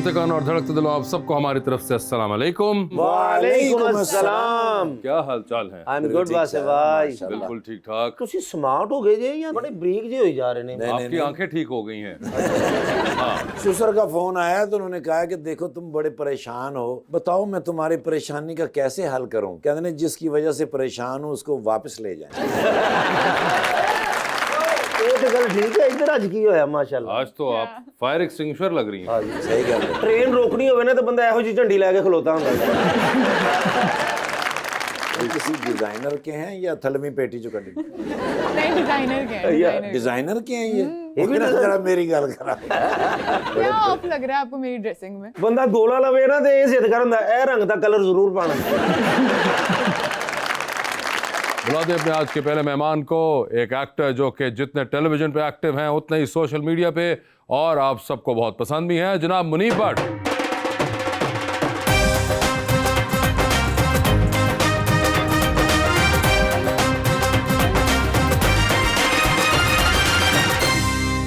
सुनते कान और धड़कते दिलों आप सबको हमारी तरफ से अस्सलाम वालेकुम। वालेकुम अस्सलाम। क्या हाल चाल है? आई एम गुड वासे भाई। बिल्कुल ठीक ठाक। ਤੁਸੀਂ ਸਮਾਰਟ ਹੋ ਗਏ ਜੇ ਜਾਂ ਬੜੇ ਬਰੀਕ ਜੇ ਹੋਈ ਜਾ ਰਹੇ ਨੇ? आपकी आंखें ठीक हो गई हैं। ससुर का फोन आया तो उन्होंने कहा कि देखो तुम बड़े परेशान हो, बताओ मैं तुम्हारी परेशानी का कैसे हल करूं। कहते हैं जिसकी वजह से परेशान हूं उसको वापस ले जाएं। ਇਹ ਤੇ ਗੱਲ ਠੀਕ ਹੈ। ਇੱਧਰ ਅੱਜ ਕੀ ਹੋਇਆ ਮਾਸ਼ਾਅੱਲਾ? आज तो आप फायर एक्सटिंग्विशर लग रही हैं। सही गल है। ਟ੍ਰੇਨ ਰੋਕਣੀ ਹੋਵੇ ਨਾ ਤਾਂ ਬੰਦਾ ਇਹੋ ਜਿਹੀ ਝੰਡੀ ਲੈ ਕੇ ਖਲੋਤਾ ਹੁੰਦਾ ये किसी डिजाइनर के हैं या थलवी पेटी जो कटी? नहीं डिजाइनर के हैं। डिजाइनर के हैं ये भी जरा मेरी गल करा। क्या ऑफ लग रहा है आपको मेरी ड्रेसिंग में? ਬੰਦਾ ਗੋਲਾ ਲਵੇ ਨਾ ਤੇ ਇਹ ਜ਼ਿੱਦ ਕਰ ਹੁੰਦਾ ਇਹ ਰੰਗ ਦਾ ਕਲਰ ਜ਼ਰੂਰ ਪਾਣਾ। बुलाते अपने आज के पहले मेहमान को, एक एक्टर जो कि जितने टेलीविजन पे एक्टिव हैं उतने ही सोशल मीडिया पे और आप सबको बहुत पसंद भी हैं, जनाब मुनीब भट्ट।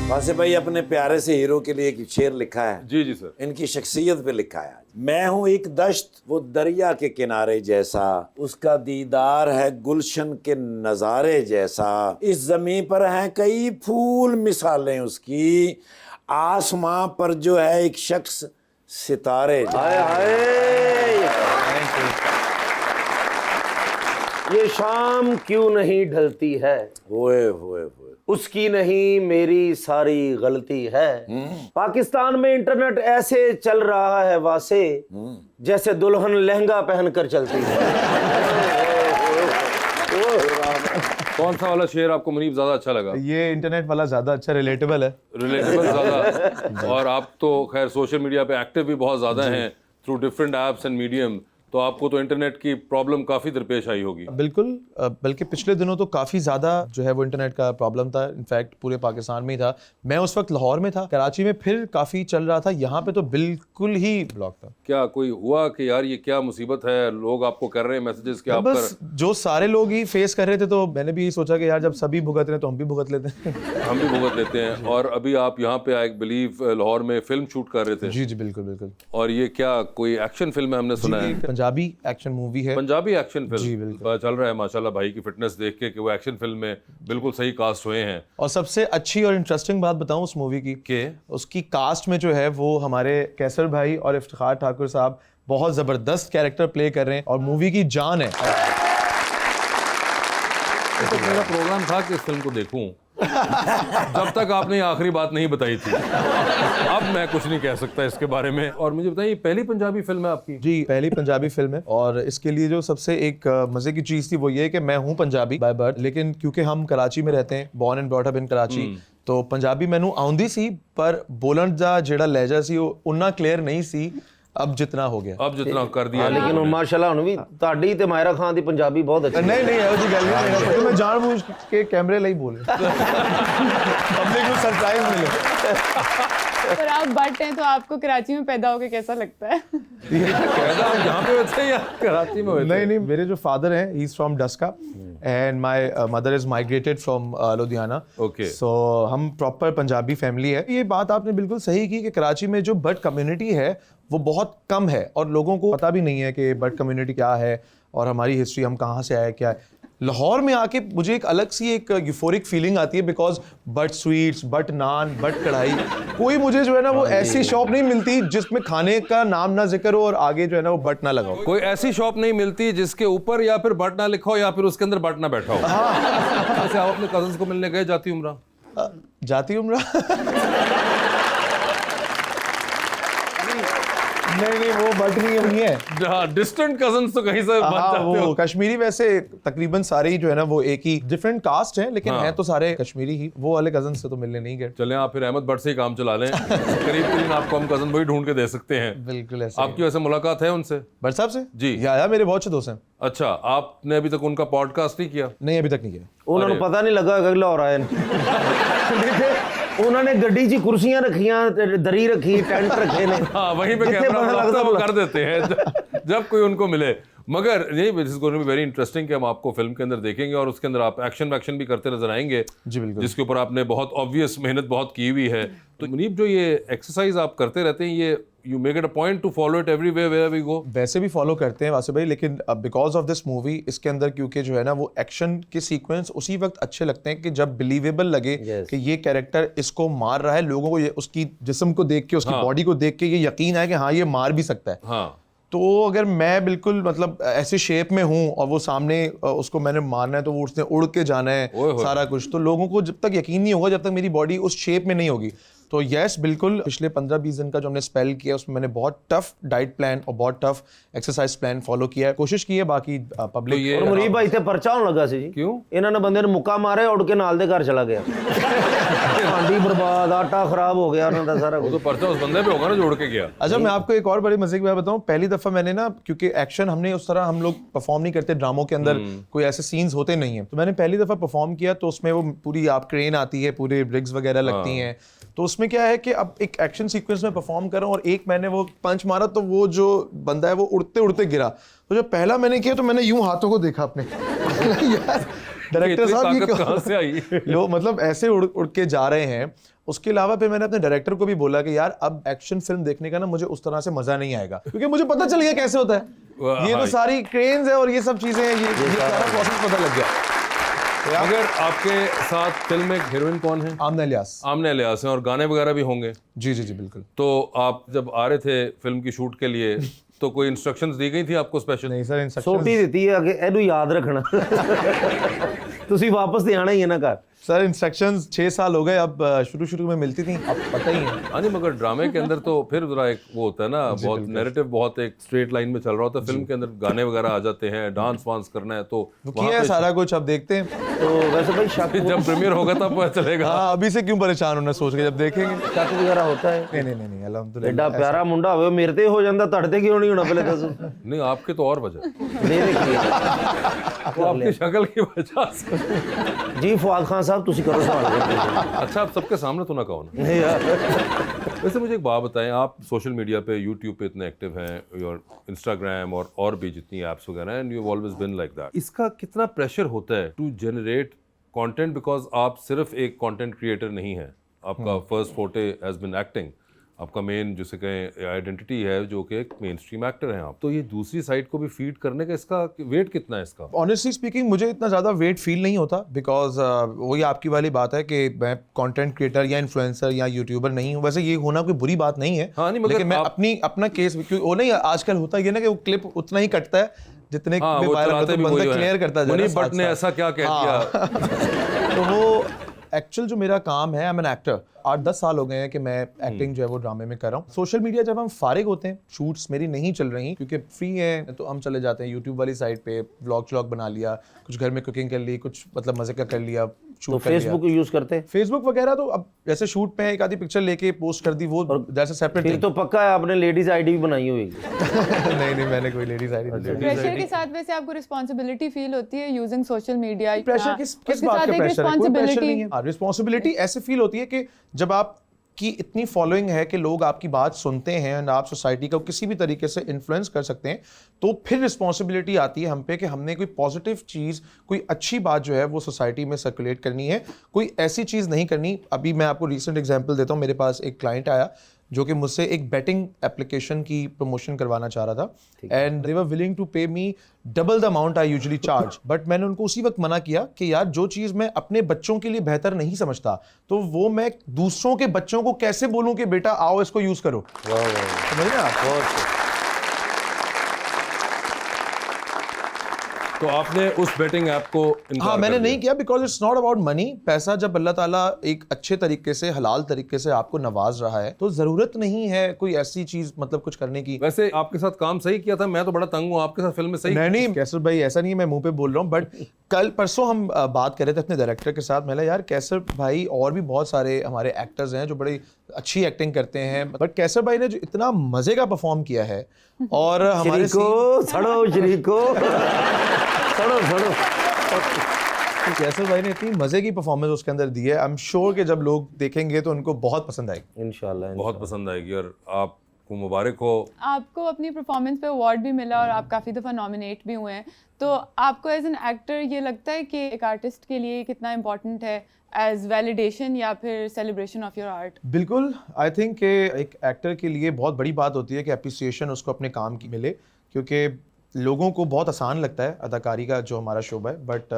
वासे भाई अपने प्यारे से हीरो के लिए एक शेर लिखा है। जी जी सर। इनकी शख्सियत पे लिखा है, मैं हूँ एक दश्त वो दरिया के किनारे जैसा, उसका दीदार है गुलशन के नज़ारे जैसा, इस ज़मीन पर हैं कई फूल मिसालें उसकी, आसमां पर जो है एक शख्स सितारे हाय हाय ये शाम क्यों नहीं ढलती है, होए होए होए उसकी नहीं मेरी सारी गलती है। पाकिस्तान में इंटरनेट ऐसे चल रहा है वासे जैसे दुल्हन लहंगा पहनकर चलती है। कौन सा वाला शेर आपको मुनीब ज्यादा अच्छा लगा? ये इंटरनेट वाला ज्यादा अच्छा रिलेटेबल है। रिलेटेबल ज्यादा। और आप तो खैर सोशल मीडिया पे एक्टिव भी बहुत ज्यादा हैं through different apps and medium, तो आपको तो इंटरनेट की प्रॉब्लम काफी दरपेश आई होगी। बिल्कुल, बल्कि पिछले दिनों तो काफ़ी ज़्यादा जो है वो इंटरनेट का प्रॉब्लम था। इनफैक्ट पूरे पाकिस्तान में ही था। मैं उस वक्त लाहौर में था, कराची में फिर काफ़ी चल रहा था, यहाँ पे तो बिल्कुल ही ब्लॉक था। क्या कोई हुआ कि यार ये क्या मुसीबत है, लोग आपको कर रहे हैं मैसेजेस कि आप बस जो सारे लोग ही फेस कर रहे थे, तो मैंने भी सोचा कि यार जब सभी भुगत रहे हैं तो हम भी भुगत लेते हैं। हम भी भुगत लेते हैं। और अभी आप यहाँ पे आई बिलीव लाहौर में फिल्म शूट कर रहे थे। जी जी बिल्कुल बिल्कुल। और ये क्या कोई एक्शन फिल्म है? हमने सुना है पंजाबी एक्शन मूवी है। Punjabi action film. जी, बिल्कुल। पता चल रहा है माशाल्लाह भाई की फिटनेस देख के कि वो एक्शन फिल्म में बिल्कुल सही कास्ट हुए हैं। और सबसे अच्छी और इंटरेस्टिंग बात बताऊं उस मूवी की, के उसकी कास्ट में जो है वो हमारे कैसर भाई और इफ्तिखार ठाकुर साहब बहुत ज़बरदस्त कैरेक्टर प्ले कर रहे हैं और मूवी की जान है। तो मेरा प्रोग्राम था कि इस फिल्म को देखूं जब तक आपने आखिरी बात नहीं बताई थी। अब मैं कुछ नहीं कह सकता इसके बारे में। और मुझे बताइए, पहली पंजाबी फिल्म है आपकी? जी पहली पंजाबी फिल्म है। और इसके लिए जो सबसे एक मजे की चीज़ थी वो ये कि मैं हूँ पंजाबी बाय बर्थ, लेकिन क्योंकि हम कराची में रहते हैं, born and brought up in Karachi, तो पंजाबी मैनू आउंदी सी पर बोलन दा जेड़ा लहजा सी वो उन्ना क्लियर नहीं सी। अब जितना हो गया, अब जितना कर दिया। लेकिन माशाल्लाह ਹੁਣ ਵੀ ਤੁਹਾਡੀ ਤੇ ਮਾਇਰਾ ਖਾਨ ਦੀ ਪੰਜਾਬੀ ਬਹੁਤ ਅੱਛੀ। नहीं नहीं ऐसी गल नहीं, मैं जानबूझ के कैमरे ਲਈ बोले पब्लिक को सरप्राइज मिले। पर आप बट हैं तो आपको कराची में पैदा होकर कैसा लगता है? यहाँ पे होते हैं या कराची में होते हैं? नहीं नहीं, मेरे जो फादर हैं he is from Daska and my mother is migrated from Ludhiana. Okay. सो हम प्रॉपर पंजाबी फैमिली है। ये बात आपने बिल्कुल सही की कि कराची में जो बट कम्युनिटी है वो बहुत कम है और लोगों को पता भी नहीं है कि बट कम्युनिटी क्या है और हमारी हिस्ट्री, हम कहाँ से आए, क्या है। लाहौर में आके मुझे एक अलग सी एक यूफोरिक फीलिंग आती है because but sweets, but naan, but kadhai, कोई मुझे जो है ना वो ऐसी शॉप नहीं मिलती जिसमें खाने का नाम ना जिक्र हो और आगे जो है ना वो बट ना लगा हो। कोई ऐसी शॉप नहीं मिलती जिसके ऊपर या फिर बट ना लिखा हो या फिर उसके अंदर बट ना बैठा हो। जैसे आप अपने कजन्स को मिलने गए जाती उम्रा? जाती उम्रा नहीं वो बट नहीं है। डिस्टेंट कजन्स तो कहीं से बच जाते वो हो। कश्मीरी वैसे तकरीबन सारे ही जो है ना वो एक ही डिफरेंट कास्ट है, लेकिन हैं तो सारे कश्मीरी ही। वो वाले कजन से तो मिलने नहीं गए। चलें आप फिर अहमद भट्ट से ही काम चला लें। करीब करीब आपको हम कजन भाई ढूंढ के दे सकते हैं। बिल्कुल ऐसे। आपकी वैसे मुलाकात है उनसे? भट्ट साहब से? जी। या मेरे बहुत अच्छे दोस्त हैं। अच्छा, आपने अभी तक उनका पॉडकास्ट नहीं किया? नहीं अभी तक नहीं किया। ਉਹਨਾਂ ਨੂੰ ਪਤਾ ਨਹੀਂ ਲੱਗਾ ਕਿ ਲਾਹੌਰ ਆਏ ਨੇ। ਉਹਨਾਂ ਨੇ ਗੱਡੀ 'ਚ ਕੁਰਸੀਆਂ ਰੱਖੀਆਂ, ਦਰੀ ਰੱਖੀ, ਟੈਂਟ रखे ने। हाँ, वहीं पे कैमरा लगता वो कर देते हैं जब कोई उनको मिले। मगर ये this is going to be very interesting कि हम आपको फिल्म के अंदर देखेंगे और उसके अंदर आप एक्शन भी करते नजर आएंगे। जी बिल्कुल। जिसके ऊपर आपने बहुत ऑब्वियस मेहनत बहुत की हुई है। तो मुनीब, जो ये एक्सरसाइज आप करते रहते हैं, you make it a point to follow it everywhere wherever we go. वैसे भी फॉलो करते हैं वासिफ भाई, लेकिन बिकॉज ऑफ दिस मूवी इसके अंदर क्योंकि जो है ना वो एक्शन के सीक्वेंस उसी वक्त अच्छे लगते हैं कि जब बिलीवेबल लगे कि ये कैरेक्टर इसको मार रहा है, लोगों को ये उसकी जिस्म को देख के, उसकी बॉडी को देख के ये यकीन है कि हाँ ये मार भी सकता है। हाँ, तो अगर मैं बिल्कुल मतलब ऐसे शेप में हूँ और वो सामने उसको मैंने मारना है तो वो उसने उड़ के जाना है सारा कुछ, तो लोगों को जब तक यकीन नहीं होगा जब तक मेरी बॉडी उस शेप में नहीं होगी। तो यस बिल्कुल, पिछले 15-20 दिन का जो हमने स्पेल किया उसमें मैंने बहुत टफ डाइट प्लान और बहुत टफ एक्सरसाइज प्लान फॉलो किया है, कोशिश की है। बाकी पब्लिक ये और मुरीब भाई थे परचा होने लगा सी जी। क्यों? इन्होंने बंदे ने मुक्का मारे, उड़ के नाल दे घर चला गया। हांडी बर्बाद, आटा खराब हो गया उन्होंने सारा वो कुछ। तो पर्चा उस बंदे पे होगा ना जोड़ के गया। अच्छा, मैं आपको एक और बड़ी मजे की बात बताऊं। पहली दफा मैंने ना, क्योंकि एक्शन हमने उस तरह हम लोग परफॉर्म नहीं करते ड्रामों के अंदर, कोई ऐसे सीन्स होते नहीं है, तो मैंने पहली दफा परफॉर्म किया तो उसमें वो पूरी आप क्रेन आती है, पूरे रिग्स वगैरह लगती हैं, तो उसमें क्या है कि अब एक एक्शन सीक्वेंस में परफॉर्म कर रहा हूं और एक मैंने वो पंच मारा तो वो जो बंदा है वो उड़ते उड़ते गिरा। तो जब पहला मैंने किया तो मैंने यूं हाथों को देखा अपने यार डायरेक्टर साहब ये कहां से आई? लोग मतलब ऐसे उड़ उड़ के जा रहे हैं। उसके अलावा फिर मैंने अपने डायरेक्टर को भी बोला कि यार अब एक्शन फिल्म देखने का ना मुझे उस तरह से मजा नहीं आएगा, क्योंकि मुझे पता चल गया कैसे होता है, ये तो सारी क्रेन्स है और ये सब चीजें हैं, ये सारा प्रोसेस पता लग गया। अगर आपके साथ फिल्म में हीरोइन कौन है? आमना इलियास। आमना इलियास हैं, और गाने वगैरह भी होंगे? जी जी जी बिल्कुल। तो आप जब आ रहे थे फिल्म की शूट के लिए तो कोई इंस्ट्रक्शंस दी गई थी आपको स्पेशल? नहीं सर, इंस्ट्रक्शन सोटी देती है कि ਇਹਨੂੰ याद रखना। ਤੁਸੀਂ वापस ਤੇ आना ही है ना घर। सर इंस्ट्रक्शंस 6 साल हो गए, अब शुरू में मिलती थी, अब पता ही है। हाँ नहीं, मगर ड्रामे के अंदर तो फिर जरा एक वो होता है ना, बहुत नैरेटिव बहुत एक स्ट्रेट लाइन में चल रहा होता है। फिल्म के अंदर गाने वगैरह आ जाते हैं, डांस वांस करना है, तो किया है सारा कुछ, अब देखते हैं। तो वैसे भाई शक जब प्रीमियर होगा तब पता चलेगा। हाँ, अभी से क्यों परेशान होना, सोच के जब देखेंगे। शक वगैरह होता है? नहीं नहीं नहीं, अल्हम्दुलिल्लाह। एडा प्यारा मुंडा होवे मेरे ते हो जांदा, ਤੁਹਾਡੇ ਤੇ क्यों नहीं होना पहले दसो? नहीं, आपके तो और वजह, मेरे की वो आपकी शक्ल की वजह से। जी फुआद खान साहब तुसी करो सवाल। अच्छा, आप सबके सामने तो ना कहो ना। नहीं यार, वैसे मुझे एक बात बताएं, आप सोशल मीडिया पे, यूट्यूब पे इतने एक्टिव हैं, और इंस्टाग्राम और भी जितनी ऐप्स वगैरह हैं, and you have always been like that. इसका कितना प्रेशर होता है टू जनरेट कंटेंट, बिकॉज आप सिर्फ एक कंटेंट क्रिएटर नहीं हैं, आपका फर्स्ट फोटे हैज बीन एक्टिंग, आपका मेन जिसे कहें आइडेंटिटी है जो कि एक मेन स्ट्रीम एक्टर हैं आप, तो ये दूसरी साइड को भी फीड करने का इसका वेट कितना है इसका? ऑनेस्टली स्पीकिंग मुझे इतना ज़्यादा वेट फील नहीं होता, बिकॉज वही आपकी वाली बात है कि मैं कंटेंट क्रिएटर या इन्फ्लुएंसर या यूट्यूबर नहीं हूँ। वैसे ये होना कोई बुरी बात नहीं है। हाँ, नहीं, मगर लेकिन मैं अपना केस, वो नहीं, आजकल होता है ना कि वो क्लिप उतना ही कटता है जितने वो वायरल चलाते होता भी है, बंदा वही है। क्लियर करता है मुनीब भट्ट ने ऐसा क्या कह दिया? तो वो एक्चुअल जो मेरा काम है, आई एम एन एक्टर। 8-10 साल हो गए हैं कि मैं एक्टिंग जो है वो ड्रामे में कर रहा हूँ। सोशल मीडिया जब हम फारिग होते हैं, शूट्स मेरी नहीं चल रही क्योंकि फ्री है, तो हम चले जाते हैं यूट्यूब वाली साइड पे, व्लॉग बना लिया, कुछ घर में कुकिंग कर ली, कुछ मतलब मजे का कर लिया, तो शूट कर लिया। फेसबुक यूज करते हैं? फेसबुक वगैरह तो अब जैसे शूट पे एक आधी पिक्चर लेके पोस्ट कर दी, वो दैट्स अ सेपरेट फिर थिंग। तो पक्का है आपने लेडीज आईडी भी बनाई होगी। नहीं, मैंने कोई लेडीज आईडी नहीं। प्रेशर के साथ वैसे आपको रिस्पांसिबिलिटी फील होती है यूजिंग सोशल मीडिया? प्रेशर किस बात का प्रेशर है? कोई प्रेशर नहीं है। रिस्पांसिबिलिटी ऐसे फील होती है कि जब आप की इतनी फॉलोइंग है कि लोग आपकी बात सुनते हैं और आप सोसाइटी को किसी भी तरीके से इन्फ्लुएंस कर सकते हैं, तो फिर रिस्पॉन्सिबिलिटी आती है हम पे कि हमने कोई पॉजिटिव चीज़, कोई अच्छी बात जो है वो सोसाइटी में सर्कुलेट करनी है, कोई ऐसी चीज़ नहीं करनी। अभी मैं आपको रिसेंट एग्जांपल देता हूँ। मेरे पास एक क्लाइंट आया जो कि मुझसे एक बेटिंग एप्लीकेशन की प्रमोशन करवाना चाह रहा था, and they were willing to pay me double the amount I usually charge. But मैंने उनको उसी वक्त मना किया कि यार जो चीज़ मैं अपने बच्चों के लिए बेहतर नहीं समझता, तो वो मैं दूसरों के बच्चों को कैसे बोलूं कि बेटा आओ इसको यूज करो। समझ रहे हैं आप? तो आपने उस बेटिंग ऐप को इनकार हाँ, मैंने कर दिया? नहीं किया, because it's not about money. पैसा जब अल्लाह ताला एक अच्छे तरीके से, हलाल तरीके से आपको नवाज रहा है, तो जरूरत नहीं है कोई ऐसी चीज मतलब कुछ करने की। वैसे आपके साथ काम सही किया था, मैं तो बड़ा तंग हूँ आपके साथ फिल्म में। सही नहीं कैसर भाई, ऐसा नहीं है, मैं मुंह पे बोल रहा हूँ, बट कल परसों हम बात कर रहे थे अपने डायरेक्टर के साथ। मैंने यार कैसर भाई और भी बहुत सारे हमारे एक्टर्स हैं जो बड़ी अच्छी एक्टिंग करते हैं, बट कैसर भाई ने जो इतना मजे का परफॉर्म किया है, और हमारे कैसर भाई ने इतनी मजे की परफॉर्मेंस उसके अंदर दी है, आई एम श्योर कि जब लोग देखेंगे तो उनको बहुत पसंद आएगी। इंशाल्लाह बहुत पसंद आएगी, और आपको मुबारक हो। आपको अपनी परफॉर्मेंस पे अवार्ड भी मिला और आप काफ़ी दफ़ा नॉमिनेट भी हुए हैं, तो आपको एज एन एक्टर ये लगता है कि एक आर्टिस्ट के लिए कितना इम्पोर्टेंट है एज वैलिडेशन या फिर सेलिब्रेशन ऑफ योर आर्ट? बिल्कुल, आई थिंक कि एक एक्टर के लिए बहुत बड़ी बात होती है कि अप्रिसिएशन उसको अपने काम की मिले, क्योंकि लोगों को बहुत आसान लगता है अदाकारी का जो हमारा शोबा है, बट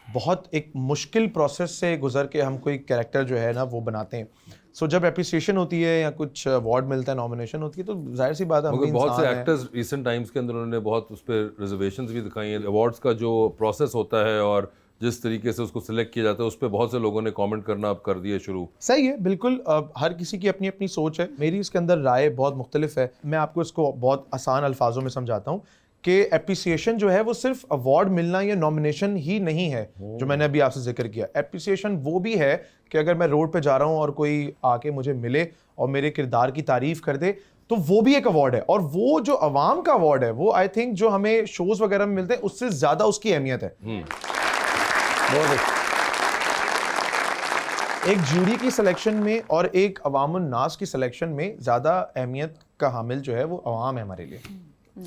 बहुत एक मुश्किल प्रोसेस से गुजर के हम कोई कैरेक्टर जो है ना वो बनाते हैं। सो जब अप्रिसिएशन होती है या कुछ अवार्ड मिलता है, नॉमिनेशन होती है, तो जाहिर सी बात है, हम भी बहुत से इंसान हैं। एक्टर्स रिसेंट टाइम्स के अंदर उन्होंने बहुत उस पर रिजर्वेशंस भी दिखाई हैं। अवार्ड्स का जो प्रोसेस होता है और जिस तरीके से उसको सिलेक्ट किया जाता है, उस पर बहुत से लोगों ने कमेंट करना अब कर दिए शुरू। सही है, बिल्कुल। हर किसी की अपनी अपनी सोच है, मेरी इसके अंदर राय बहुत मुख्तलिफ है। मैं आपको इसको बहुत आसान अल्फाजों में समझाता हूँ कि एप्रिसिएशन जो है वो सिर्फ अवार्ड मिलना या नॉमिनेशन ही नहीं है, जो मैंने अभी आपसे जिक्र किया। एप्रिसिएशन वो भी है कि अगर मैं रोड पे जा रहा हूँ और कोई आके मुझे मिले और मेरे किरदार की तारीफ कर दे, तो वो भी एक अवार्ड है। और वो जो अवाम का अवार्ड है, वो आई थिंक जो हमें शोज वगैरह में मिलते हैं उससे ज्यादा उसकी अहमियत है। एक जूरी की सिलेक्शन में और एक अवामुन नास की सिलेक्शन में ज्यादा अहमियत का हामिल जो है वो अवाम है हमारे लिए।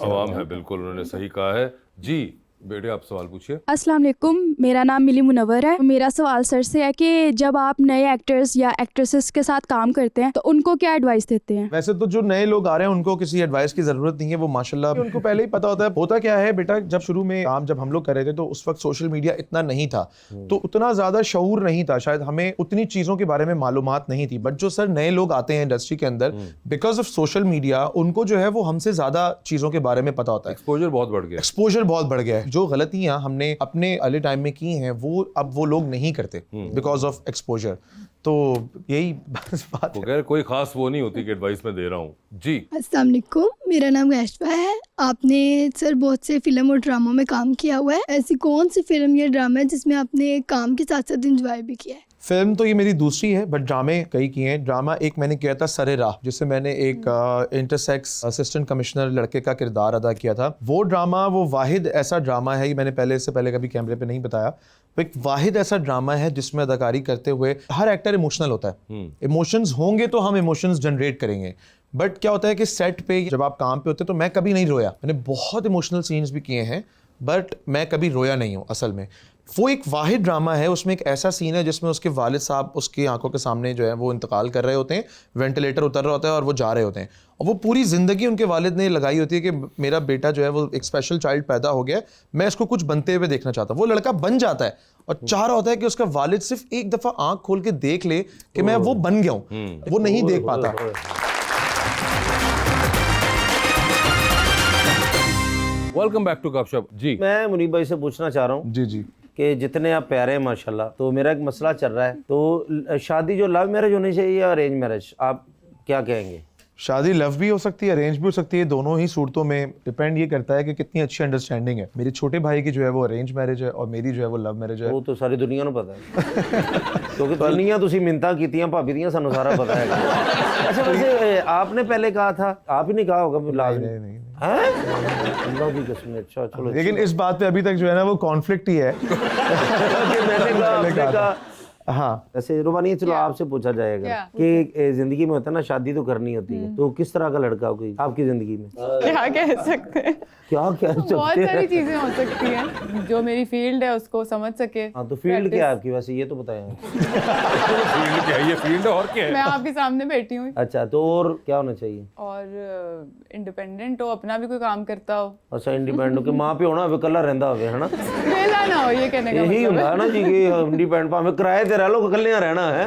अवाम है, बिल्कुल उन्होंने सही कहा है। जी बेटे, आप सवाल पूछिए। अस्सलाम वालेकुम, मेरा नाम मिली मुनव्वर है। मेरा सवाल सर से है कि जब आप नए एक्टर्स या एक्ट्रेसेस के साथ काम करते हैं तो उनको क्या एडवाइस देते हैं? वैसे तो जो नए लोग आ रहे हैं उनको किसी एडवाइस की जरूरत नहीं है, वो माशाल्लाह उनको पहले ही पता होता है। होता क्या है बेटा, जब शुरू में काम जब हम लोग कर रहे थे तो उस वक्त सोशल मीडिया इतना नहीं था, तो उतना ज्यादा शऊर नहीं था, शायद हमें उतनी चीजों के बारे में मालूमात नहीं थी। बट जो सर नए लोग आते हैं इंडस्ट्री के अंदर, बिकॉज ऑफ सोशल मीडिया, उनको जो है वो हमसे ज्यादा चीजों के बारे में पता होता है। एक्सपोजर बहुत बढ़ गया। एक्सपोजर बहुत बढ़ गया है। जो गलतियां हमने अपने अर्ली टाइम में की हैं वो अब वो लोग नहीं करते बिकॉज ऑफ एक्सपोजर। तो यही बस बात तो खैर कोई खास वो नहीं होती कि एडवाइस मैं दे रहा हूँ। जी अस्सलाम वालेकुम, मेरा नाम गैशफा है। आपने सर बहुत से फिल्म और ड्रामों में काम किया हुआ है, ऐसी कौन सी फिल्म या ड्रामा है जिसमें आपने काम के साथ साथ एंजॉय भी किया है? फिल्म तो ये मेरी दूसरी है, बट ड्रामे कई किए हैं। ड्रामा एक मैंने किया था सरे राह, जिससे मैंने एक इंटरसेक्स असिस्टेंट कमिश्नर लड़के का किरदार अदा किया था। वो ड्रामा, वो वाहिद ऐसा ड्रामा है, ये मैंने इससे पहले कभी कैमरे पे नहीं बताया, वो एक वाहिद ऐसा ड्रामा है जिसमें अदाकारी करते हुए हर एक्टर इमोशनल होता है। इमोशंस होंगे तो हम इमोशंस जनरेट करेंगे। बट क्या होता है कि सेट पे जब आप काम पे होते तो मैं कभी नहीं रोया। मैंने बहुत इमोशनल सीन्स भी किए हैं, बट मैं कभी रोया नहीं हूँ असल में। वो एक वाहिद ड्रामा है, उसमें एक ऐसा सीन है जिसमें उसके वालिद साहब उसकी आंखों के सामने जो है वो इंतकाल कर रहे होते हैं, वेंटिलेटर उतर रहा होता है और वो जा रहे होते हैं, और वो पूरी ज़िंदगी उनके वालिद ने लगाई होती है कि मेरा बेटा जो है वो एक स्पेशल चाइल्ड पैदा हो गया है, मैं इसको कुछ बनते हुए देखना चाहता हूँ। वो लड़का बन जाता है और चाह रहा होता है कि उसका वालिद सिर्फ एक दफ़ा आँख खोल के देख ले कि मैं वो बन गया हूँ, वो नहीं देख पाता। वेलकम बैक टू गपशप। जी मैं मुनीब भाई से पूछना चाह रहा हूँ जी जी। कि जितने आप प्यारे हैं माशाल्लाह, तो मेरा एक मसला चल रहा है, तो शादी जो लव मैरिज होनी चाहिए या अरेंज मैरिज, आप क्या कहेंगे? शादी लव भी हो सकती है, अरेंज भी हो सकती है, दोनों ही सूरतों में डिपेंड ये करता है कि कितनी अच्छी अंडरस्टैंडिंग है। मेरे छोटे भाई की जो है वो अरेंज मैरिज है और मेरी जो है वो लव मैरिज है। वो तो सारी दुनिया ਨੂੰ पता है क्योंकि दुनिया ਤੁਸੀਂ मिन्नतां कीतियां भाभी ਦੀਆਂ, ਸਾਨੂੰ सारा पता है। अच्छा वैसे आपने पहले कहा था, आप ही नहीं कहा होगा लाजमी? नहीं। हैं? अल्लाह की कसम। अच्छा चलो, लेकिन इस बात पे अभी तक जो है ना वो कॉन्फ्लिक्ट ही है। मैंने कहा, आपने कहा। हाँ, ऐसे रुबानी, चलो आपसे पूछा जाएगा कि जिंदगी में होता है ना, शादी तो करनी होती है, तो किस तरह का लड़का कोई आपकी जिंदगी में? क्या कह सकते हैं, क्या कह बहुत सकते सारी हैं? चीजें हो सकती हैं जो मेरी फील्ड है उसको समझ सके। हाँ, तो फील्ड क्या है आपकी वैसे, ये तो बताएं। फील्ड क्या है? ये फील्ड है और क्या मैं है? आपके सामने बैठी हूँ। अच्छा, तो और क्या होना चाहिए? और इंडिपेंडेंट हो, अपना भी कोई काम करता हो। अच्छा, इंडिपेंडेंट हो कि मां प्यो ना होवे, कल्ला रहंदा होवे, है ना? वेला ना हो, ये कहने का यही मतलब ਹੁੰਦਾ है। ना जी कि इंडिपेंडेंट भावे किराए ते रह लो, कल्ले रहना है।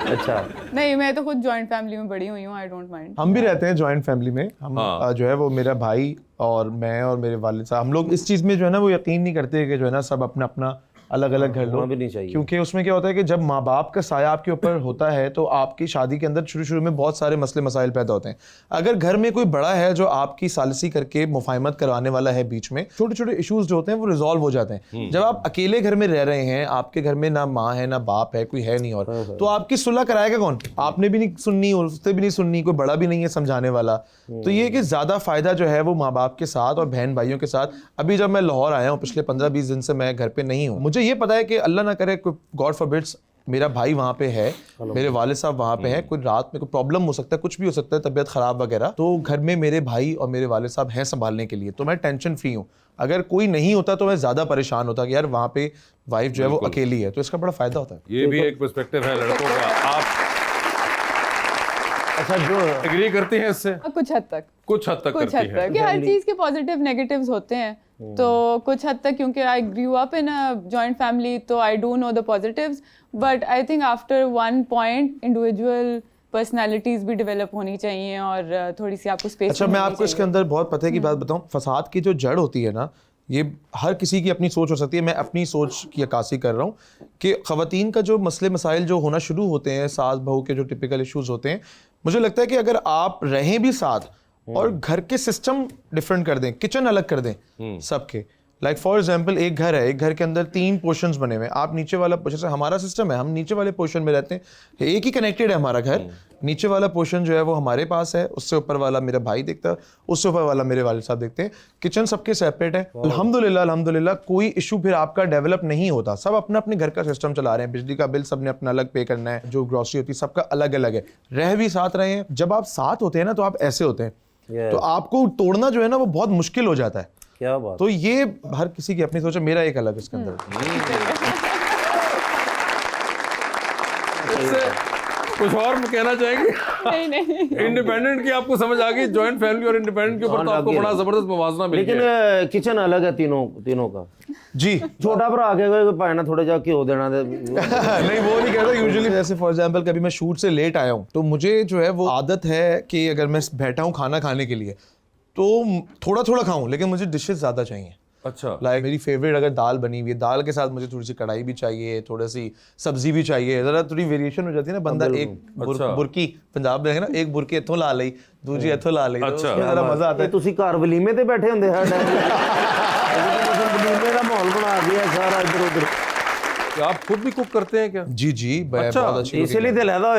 अच्छा, नहीं, मैं तो खुद जॉइंट फैमिली में बड़ी हुई हूँ, आई डोंट माइंड। हम भी रहते हैं जॉइंट फैमिली में। हम हाँ। जो है वो मेरा भाई और मैं और मेरे वालिद साहब, हम लोग इस चीज़ में जो है ना वो यकीन नहीं करते कि जो है ना सब अपना अपना अलग अलग घर लो, होना भी नहीं चाहिए। क्योंकि उसमें क्या होता है कि जब माँ बाप का साया आपके ऊपर होता है तो आपकी शादी के अंदर शुरू में बहुत सारे मसले मसाइल पैदा होते हैं। अगर घर में कोई बड़ा है जो आपकी सालिसी करके मुफाहमत करवाने वाला है, बीच में छोटे छोटे इश्यूज जो होते हैं वो रिजॉल्व हो जाते हैं। जब आप अकेले घर में रह रहे हैं, आपके घर में ना माँ है ना बाप है, कोई है नहीं, और तो आपकी सुलह कराएगा कौन? आपने भी नहीं सुननी, उससे भी नहीं सुननी, कोई बड़ा भी नहीं है समझाने वाला। तो ये कि ज्यादा फायदा जो है वो माँ बाप के साथ और बहन भाइयों के साथ। अभी जब मैं लाहौर आया हूँ पिछले 15-20 दिन से मैं घर पे नहीं हूँ, मुझे ये पता है कि अल्लाह ना करे, गॉड फॉरबिड्स मेरा भाई वहाँ पे है, मेरे वालिद साहब वहाँ पे है, कोई रात में कोई प्रॉब्लम हो सकता है, कुछ भी हो सकता है, तबीयत खराब वगैरह, तो घर में मेरे भाई और मेरे वालिद साहब हैं संभालने के लिए, तो मैं टेंशन फ्री हूँ। अगर कोई नहीं होता तो मैं ज़्यादा परेशान होता कि यार वहाँ पे वाइफ जो है वो अकेली है, तो इसका बड़ा फ़ायदा होता है। ये भी एक पर्सपेक्टिव है लड़कों का। आप अच्छा, जो एग्री करती हैं इससे? कुछ हद तक कुछ हद तक कुछ करती हद हैं। तक कि हर चीज के पॉजिटिव नेगेटिव्स होते हैं, तो कुछ हद तक, क्योंकि I grew up in a joint family, तो I do know the positives, but I think after one point individual personalities भी डेवलप होनी चाहिए और थोड़ी सी आपको स्पेस। अच्छा, मैं आपको इसके अंदर बहुत पते की बात बताऊं, फसाद की जो जड़ होती है ना, ये हर किसी की अपनी सोच हो सकती है, मैं अपनी सोच की अक्कासी कर रहा हूँ कि ख़वातीन का जो मसले मसाइल जो होना शुरू होते हैं, सास बहू के जो टिपिकल इश्यूज होते हैं, मुझे लगता है कि अगर आप रहें भी साथ और घर के सिस्टम डिफरेंट कर दें, किचन अलग कर दें सबके, लाइक फॉर एग्जाम्पल एक घर है, एक घर के अंदर 3 पोर्शंस बने हुए हैं, आप नीचे वाला, जैसे हमारा सिस्टम है, हम नीचे वाले पोर्शन में रहते हैं, एक ही कनेक्टेड है हमारा घर, नीचे वाला पोर्शन जो है वो हमारे पास है, उससे ऊपर वाला मेरा भाई देखता है, उससे ऊपर वाला मेरे वालिद साहब देखते हैं, किचन सबके सेपरेट है। अल्हम्दुलिल्लाह कोई इशू फिर आपका डेवलप नहीं होता, सब अपना अपने घर का सिस्टम चला रहे हैं, बिजली का बिल सबने अपना अलग पे करना है, जो ग्रॉसरी होती है सबका अलग अलग है, रह भी साथ रहे हैं। जब आप साथ होते हैं ना तो आप ऐसे होते हैं, तो आपको तोड़ना जो है ना वो बहुत मुश्किल हो जाता है। क्या बात। तो ये हर किसी की अपनी सोच है, मेरा एक अलग इसके अंदर। इससे कुछ और कहना चाहेंगे? नहीं इंडिपेंडेंट की आपको समझ आ गई, जॉइंट फैमिली और इंडिपेंडेंट के ऊपर तो आपको बड़ा जबरदस्त मुवाजना मिल लेकिन गया। किचन अलग है तीनों का जी छोटा भरा आगे कोई पाना थोड़ा जा घ्यो देना दे। नहीं वो नहीं कहता यूजुअली, जैसे फॉर एग्जांपल कभी मैं शूट से लेट आया हूँ तो मुझे जो है वो आदत है कि अगर मैं बैठा हूँ खाना खाने के लिए तो थोड़ा थोड़ा खाऊं, लेकिन मुझे डिशेस ज़्यादा चाहिए। अच्छा, लाइक मेरी फेवरेट अगर दाल बनी हुई है, दाल के साथ मुझे थोड़ी सी कढ़ाई भी चाहिए, थोड़ी सी सब्जी भी चाहिए, ज़रा थोड़ी वेरिएशन हो जाती है ना। बंदा एक बुरकी पंजाब में है ना, एक बुरकी इत्थों ला ली, दूसरी इत्थों ला ली, तो उसमें ज़रा मज़ा आता है। ਤੁਸੀਂ ਘਰ ਵਲੀਮੇ ਤੇ ਬੈਠੇ ਹੁੰਦੇ ਹਰ ਟਾਈਮ ਵਲੀਮੇ ਦਾ ਮਾਹੌਲ ਬਣਾ ਦਿਆ ਸਾਰਾ ਇੱਧਰ ਉੱਧਰ। आप खुद भी कुक करते हैं क्या? जी जी, अच्छा, बहुत अच्छी इसीलिए तो लहदा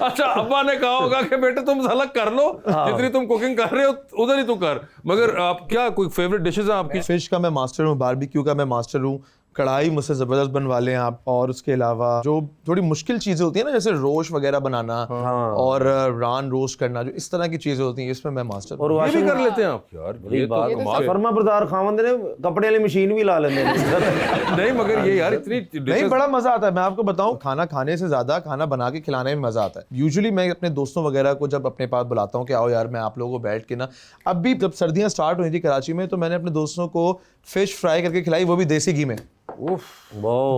अच्छा, अब्बा ने कहा होगा कि बेटे तुम अलग कर लो, जितनी तुम कुकिंग कर रहे हो उधर ही तू कर। मगर आप क्या कोई फेवरेट डिशेस हैं आपकी? फिश का मैं मास्टर हूँ, बारबेक्यू का मैं मास्टर हूँ, कढ़ाई मुझसे ज़बरदस्त बनवा लें आप, और उसके अलावा जो थोड़ी मुश्किल चीज़ें होती हैं ना, जैसे रोस्ट वगैरह बनाना और रान रोस्ट करना, जो इस तरह की चीज़ें होती हैं, इसमें मैं मास्टर और ये भी कर लेते हैं आप? यार ये तो कमाल है। फर्मा बरदार खावंदे ने कपड़े वाली मशीन भी ला लेंदे नहीं मगर ये यार इतनी नहीं, dishes- बड़ा मजा आता है। मैं आपको बताऊं, खाना खाने से ज्यादा खाना बना के खिलाने में मजा आता है। यूजुअली मैं अपने दोस्तों वगैरह को जब अपने पास बुलाता हूं कि आओ यार मैं आप लोगों को बैठ के ना, अब भी जब सर्दियां स्टार्ट हुई थी कराची में तो मैंने अपने दोस्तों को फिश फ्राई करके खिलाई, वो भी देसी घी में,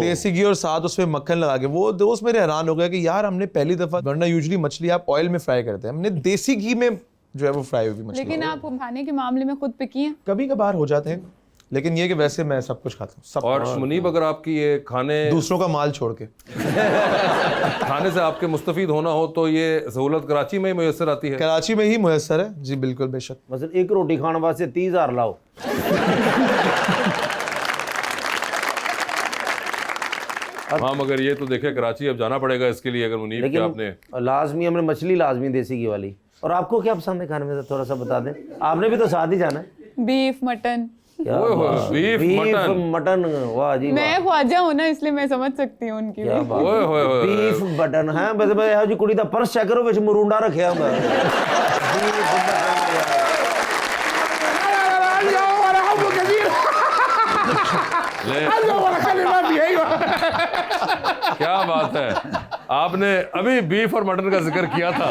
देसी घी और साथ उसमें मक्खन लगा के। वो दोस्त मेरे हैरान हो गया कि यार हमने पहली दफा, वरना यूजुअली मछली आप ऑयल में फ्राई करते हैं, हमने देसी घी में जो है वो फ्राई हुई मछली। लेकिन आप खाने के मामले में खुद पिकी हैं? कभी कभार हो जाते हैं, लेकिन ये कि वैसे मैं सब कुछ खाता हूँ, सब और मुनीब, अगर आपकी ये खाने दूसरों का माल छोड़ के खाने से आपके मुस्तफीद होना हो तो ये सहूलत कराची में ही मुयसर आती है? कराची में ही मुयसर है जी, बिल्कुल बेशक। मतलब एक रोटी खाने वास्ते 30,000 लाओ। हाँ मगर ये तो देखे कराची अब जाना पड़ेगा इसके लिए, अगर मुनीब के आपने लेकिन लाजमी हमने मछली लाजमी देसी घी वाली। और आपको क्या पसंद है खाने में, थोड़ा सा बता दें, आपने भी तो साथ ही जाना है। Beef mutton. बीफ मटन, वाह जी मैं ख्वाजा हूं ना, इसलिए मैं समझ सकती हूँ उनकी भी। ओए होए होए बीफ मटन है, बस ਇਹੋ जी कुड़ी दा पर्स चेक करो विच मरूंडा रखिया हुंदा क्या बात है, आपने अभी बीफ और मटन का जिक्र किया था।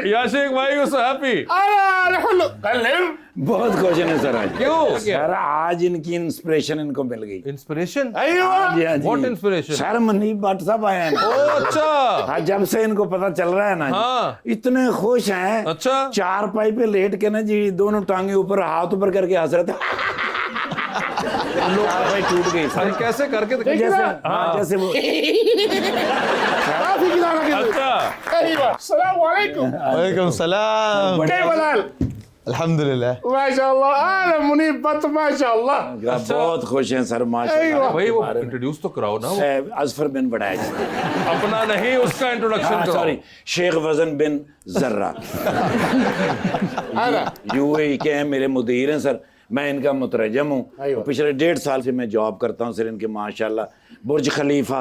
याशिक भाई सो हैप्पी। बहुत खुश है सर आज। क्यों? सर आज इनकी इंस्पिरेशन इनको मिल गई। इंस्पिरेशन? हाँ जी, हाँ जी। What inspiration? Sir Munib Bhat साहब आए हैं ना। ओ अच्छा। हाँ, जब से इनको पता चल रहा है ना जी, हाँ। इतने खुश हैं। अच्छा। चार पाई पे लेट के ना जी, दोनों टांगे ऊपर हाथ ऊपर करके हंस रहे थे। चार पाई टूट गई अरे सर। कैसे करके जैसे हाँ, जैसे वो वालेकुम सलाम। अल्हम्दुलिल्लाह। बहुत खुश हैं सर माशाल्लाह। भाई वो इंट्रोड्यूस तो कराओ ना, वो अजफर बिन बड़ाइज। अपना नहीं उसका इंट्रोडक्शन कराओ। सॉरी, शेख वजन बिन जर्रा। यूएई के हैं, मेरे मुदीर हैं सर। मैं इनका मुतरजम हूँ, पिछले 1.5 साल से मैं जॉब करता हूँ सर इनके, माशाल्लाह। बुर्ज खलीफा,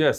यस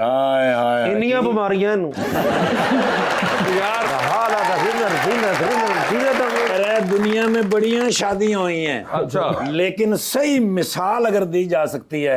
हाय हाय ਇੰਨੀਆਂ ਬਿਮਾਰੀਆਂ ਨੂੰ यार ਹਾਲਾ ਦਾ अरे दुनिया में बढ़िया शादियां हुई हैं, अच्छा लेकिन सही मिसाल अगर दी जा सकती है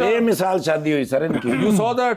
बेमिसाल शादी हुई सर इनकी। यू सॉ दैट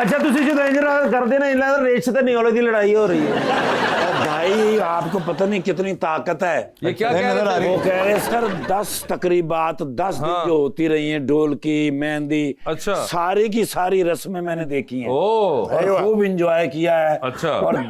अच्छा ਤੁਸੀਂ ਜਦੋਂ ਇੰਜ ਕਰਦੇ ਨਾ ਇਹਨਾਂ ਦਾ ਰੇਸ ਤੇ ਨਿਓਲੇ ਦੀ ਲੜਾਈ ਹੋ ਰਹੀ है। भाई आपको पता नहीं कितनी ताकत है। ये क्या कह रहे थे? वो कह रहे सर 10 तकरीबात 10 दिन जो होती रही हैं, ढोल की, मेहंदी, अच्छा। सारी की सारी रस्में मैंने देखी हैं ओ और खूब इंजॉय किया है। अच्छा। और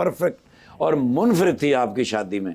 परफेक्ट और मुनफरिद थी आपकी शादी में।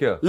क्या?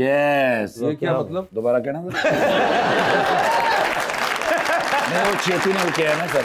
यस ये क्या मतलब? दोबारा कहना नहीं वो छेती ने किया ना सर।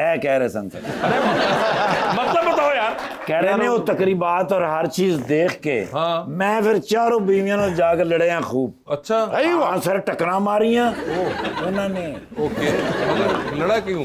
ऐ कह रहे सन सर, मतलब बताओ यार। कह रहे ने वो तकरीबात और हर चीज देख के हाँ। मैं फिर चारों बीवियों ने जाकर लड़े हैं खूब। अच्छा हाँ सर टकरा मारियां उन्होंने। ओके, मगर लड़ा क्यों?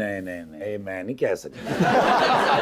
नहीं नहीं नहीं मैं नहीं कह सकता।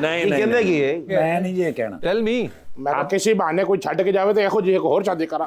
नहीं ਇਹ नहीं ਕਹਿੰਦੇ ਕੀ ਹੈ मैं नहीं ये कहना। Tell me. मैं कहा किसी बहाने कोई छड़ के जावे तो एक जी एक और शादी करा।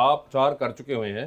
आप 4 कर चुके हुए हैं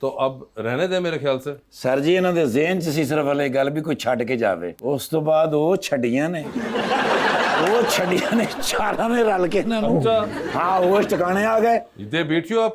तो अब रहने दें मेरे ख्याल से। सर जी ਇਹਨਾਂ ਦੇ ਜ਼ਿਹਨ 'ਚ ਸੀ ਸਿਰਫ ਵਾਲੇ ਗੱਲ ਵੀ ਕੋਈ ਛੱਡ ਕੇ ਜਾਵੇ, ਉਸ ਤੋਂ ਬਾਅਦ ਉਹ ਛੱਡੀਆਂ ਨੇ ਚਾਰਾਂ ਨੇ ਰਲ ਕੇ ਇਹਨਾਂ ਨੂੰ अच्छा ਹਾਂ ਉਹ ਟਿਕਾਣੇ ਆ ਗਏ। They beat you up?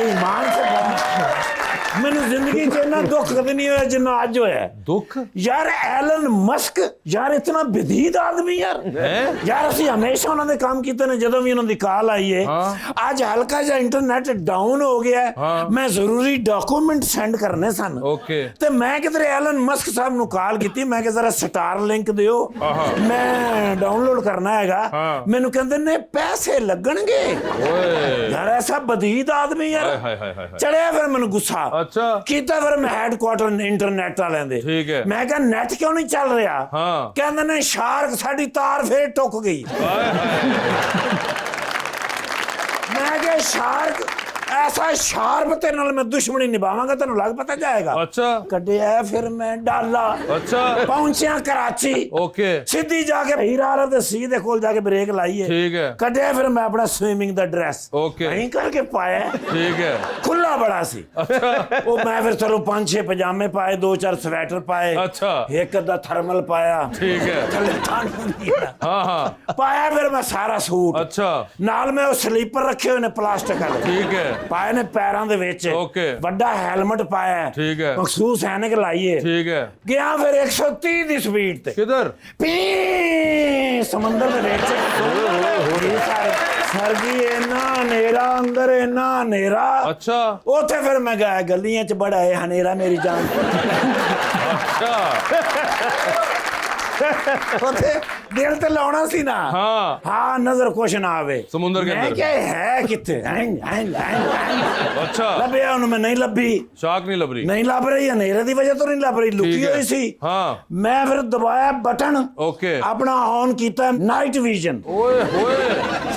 ईमान से मैंने जिंदगी च इन्ना दुख कदे नहीं होया जिन्ना अज होया। दुख यार एलन मस्क यार इतना बदीद आदमी यार यार ਅਸੀਂ ਹਮੇਸ਼ਾ ਉਹਨਾਂ ਦੇ ਕੰਮ ਕੀਤੇ ਨੇ। ਜਦੋਂ ਵੀ ਉਹਨਾਂ ਦੀ ਕਾਲ ਆਈ ਹੈ ਅੱਜ ਹਲਕਾ ਜਿਹਾ ਇੰਟਰਨੈਟ ਡਾਊਨ ਹੋ ਗਿਆ ਹੈ, ਮੈਂ ਜ਼ਰੂਰੀ ਡਾਕੂਮੈਂਟ ਸੈਂਡ ਕਰਨੇ ਸਨ। ओके ਤੇ ਮੈਂ ਕਿਧਰੇ ਐਲਨ ਮਸਕ ਸਾਹਿਬ ਨੂੰ ਕਾਲ ਕੀਤੀ, ਮੈਂ ਕਿ ਜ਼ਰਾ ਸਟਾਰ ਲਿੰਕ ਦਿਓ ਮੈਂ ਡਾਊਨਲੋਡ ਕਰਨਾ ਹੈਗਾ। ਮੈਨੂੰ ਕਹਿੰਦੇ ਨੇ ਪੈਸੇ ਲੱਗਣਗੇ। ओए यार ऐसा बदीद आदमी यार। हाय हाय हाय हाय। चढ़िया फिर मैंने गुस्सा अच्छा ਕੀਤਾ ਫਿਰ ਮੈਂ ਹੈਡਕੁਆਟਰ ਇੰਟਰਨੈਟ ਵਾਲਿਆਂ ਦੇ। ठीक है। ਮੈਂ ਕਿਹਾ ਨੈਟ ਕਿਉਂ ਨਹੀਂ ਚੱਲ ਰਿਹਾ? ਹਾਂ। ਕਹਿੰਦੇ ਨੇ ਸ਼ਾਰਕ ਸਾਡੀ ਤਾਰ ਫੇਰ ਟੁੱਕ ਗਈ। हाय हाय ਮੈਂ ਕਿਹਾ ਸ਼ਾਰਕ ऐसा शार्प तेरे नाल मैं दुश्मनी निभावांगा तेन लग पता जाएगा। अच्छा कटिया फिर मैं डाला अच्छा पहुंचिया कराची। ओके सीधी जाके हीरा ते सी दे कोल जाके ब्रेक लाइए। ठीक है कटिया फिर मैं अपना स्विमिंग दा ड्रेस ओके नहीं करके पाया। ठीक है खुला बड़ा सी। अच्छा वो मैं फिर चलो 5-6 पजामे पाए, 2-4 स्वेटर पाए, अच्छा एक अद्धा थर्मल पाया। ठीक है थल्ले ठंड होंदी है। हाँ हाँ पाया फिर मैं सारा सूट अच्छा नाल में वो स्लीपर रखे हुए ने प्लास्टिक वाले ठीक है पाए ने पैरों दे विच। ओके बड़ा हेलमेट पाया है, ठीक है मखसूस ऐनक लाई है। ठीक है गया फिर 130 दी स्पीड ते किधर? पी समंदर दे विच। सर जी इन्ना हनेरा अंदर इन्ना हनेरा। अच्छा उथे फिर मैं गया गलियां च बड़ा है हनेरा मेरी जान। अच्छा उथे दिल ते लाउणा सी ना। हाँ हाँ नजर कुछ ना आवे समुंदर के मैं अंदर। क्या है किथे अच्छा लभ्या उन्हें मैं नहीं लभी। शार्क नहीं लग रही? नहीं लभ रही हनेरे दी वजह तो नहीं लभ रही, लुकी ठीक है। हुई सी। हाँ मैं फिर दबाया बटन ओके अपना ऑन किया नाइट विजन। ओए होए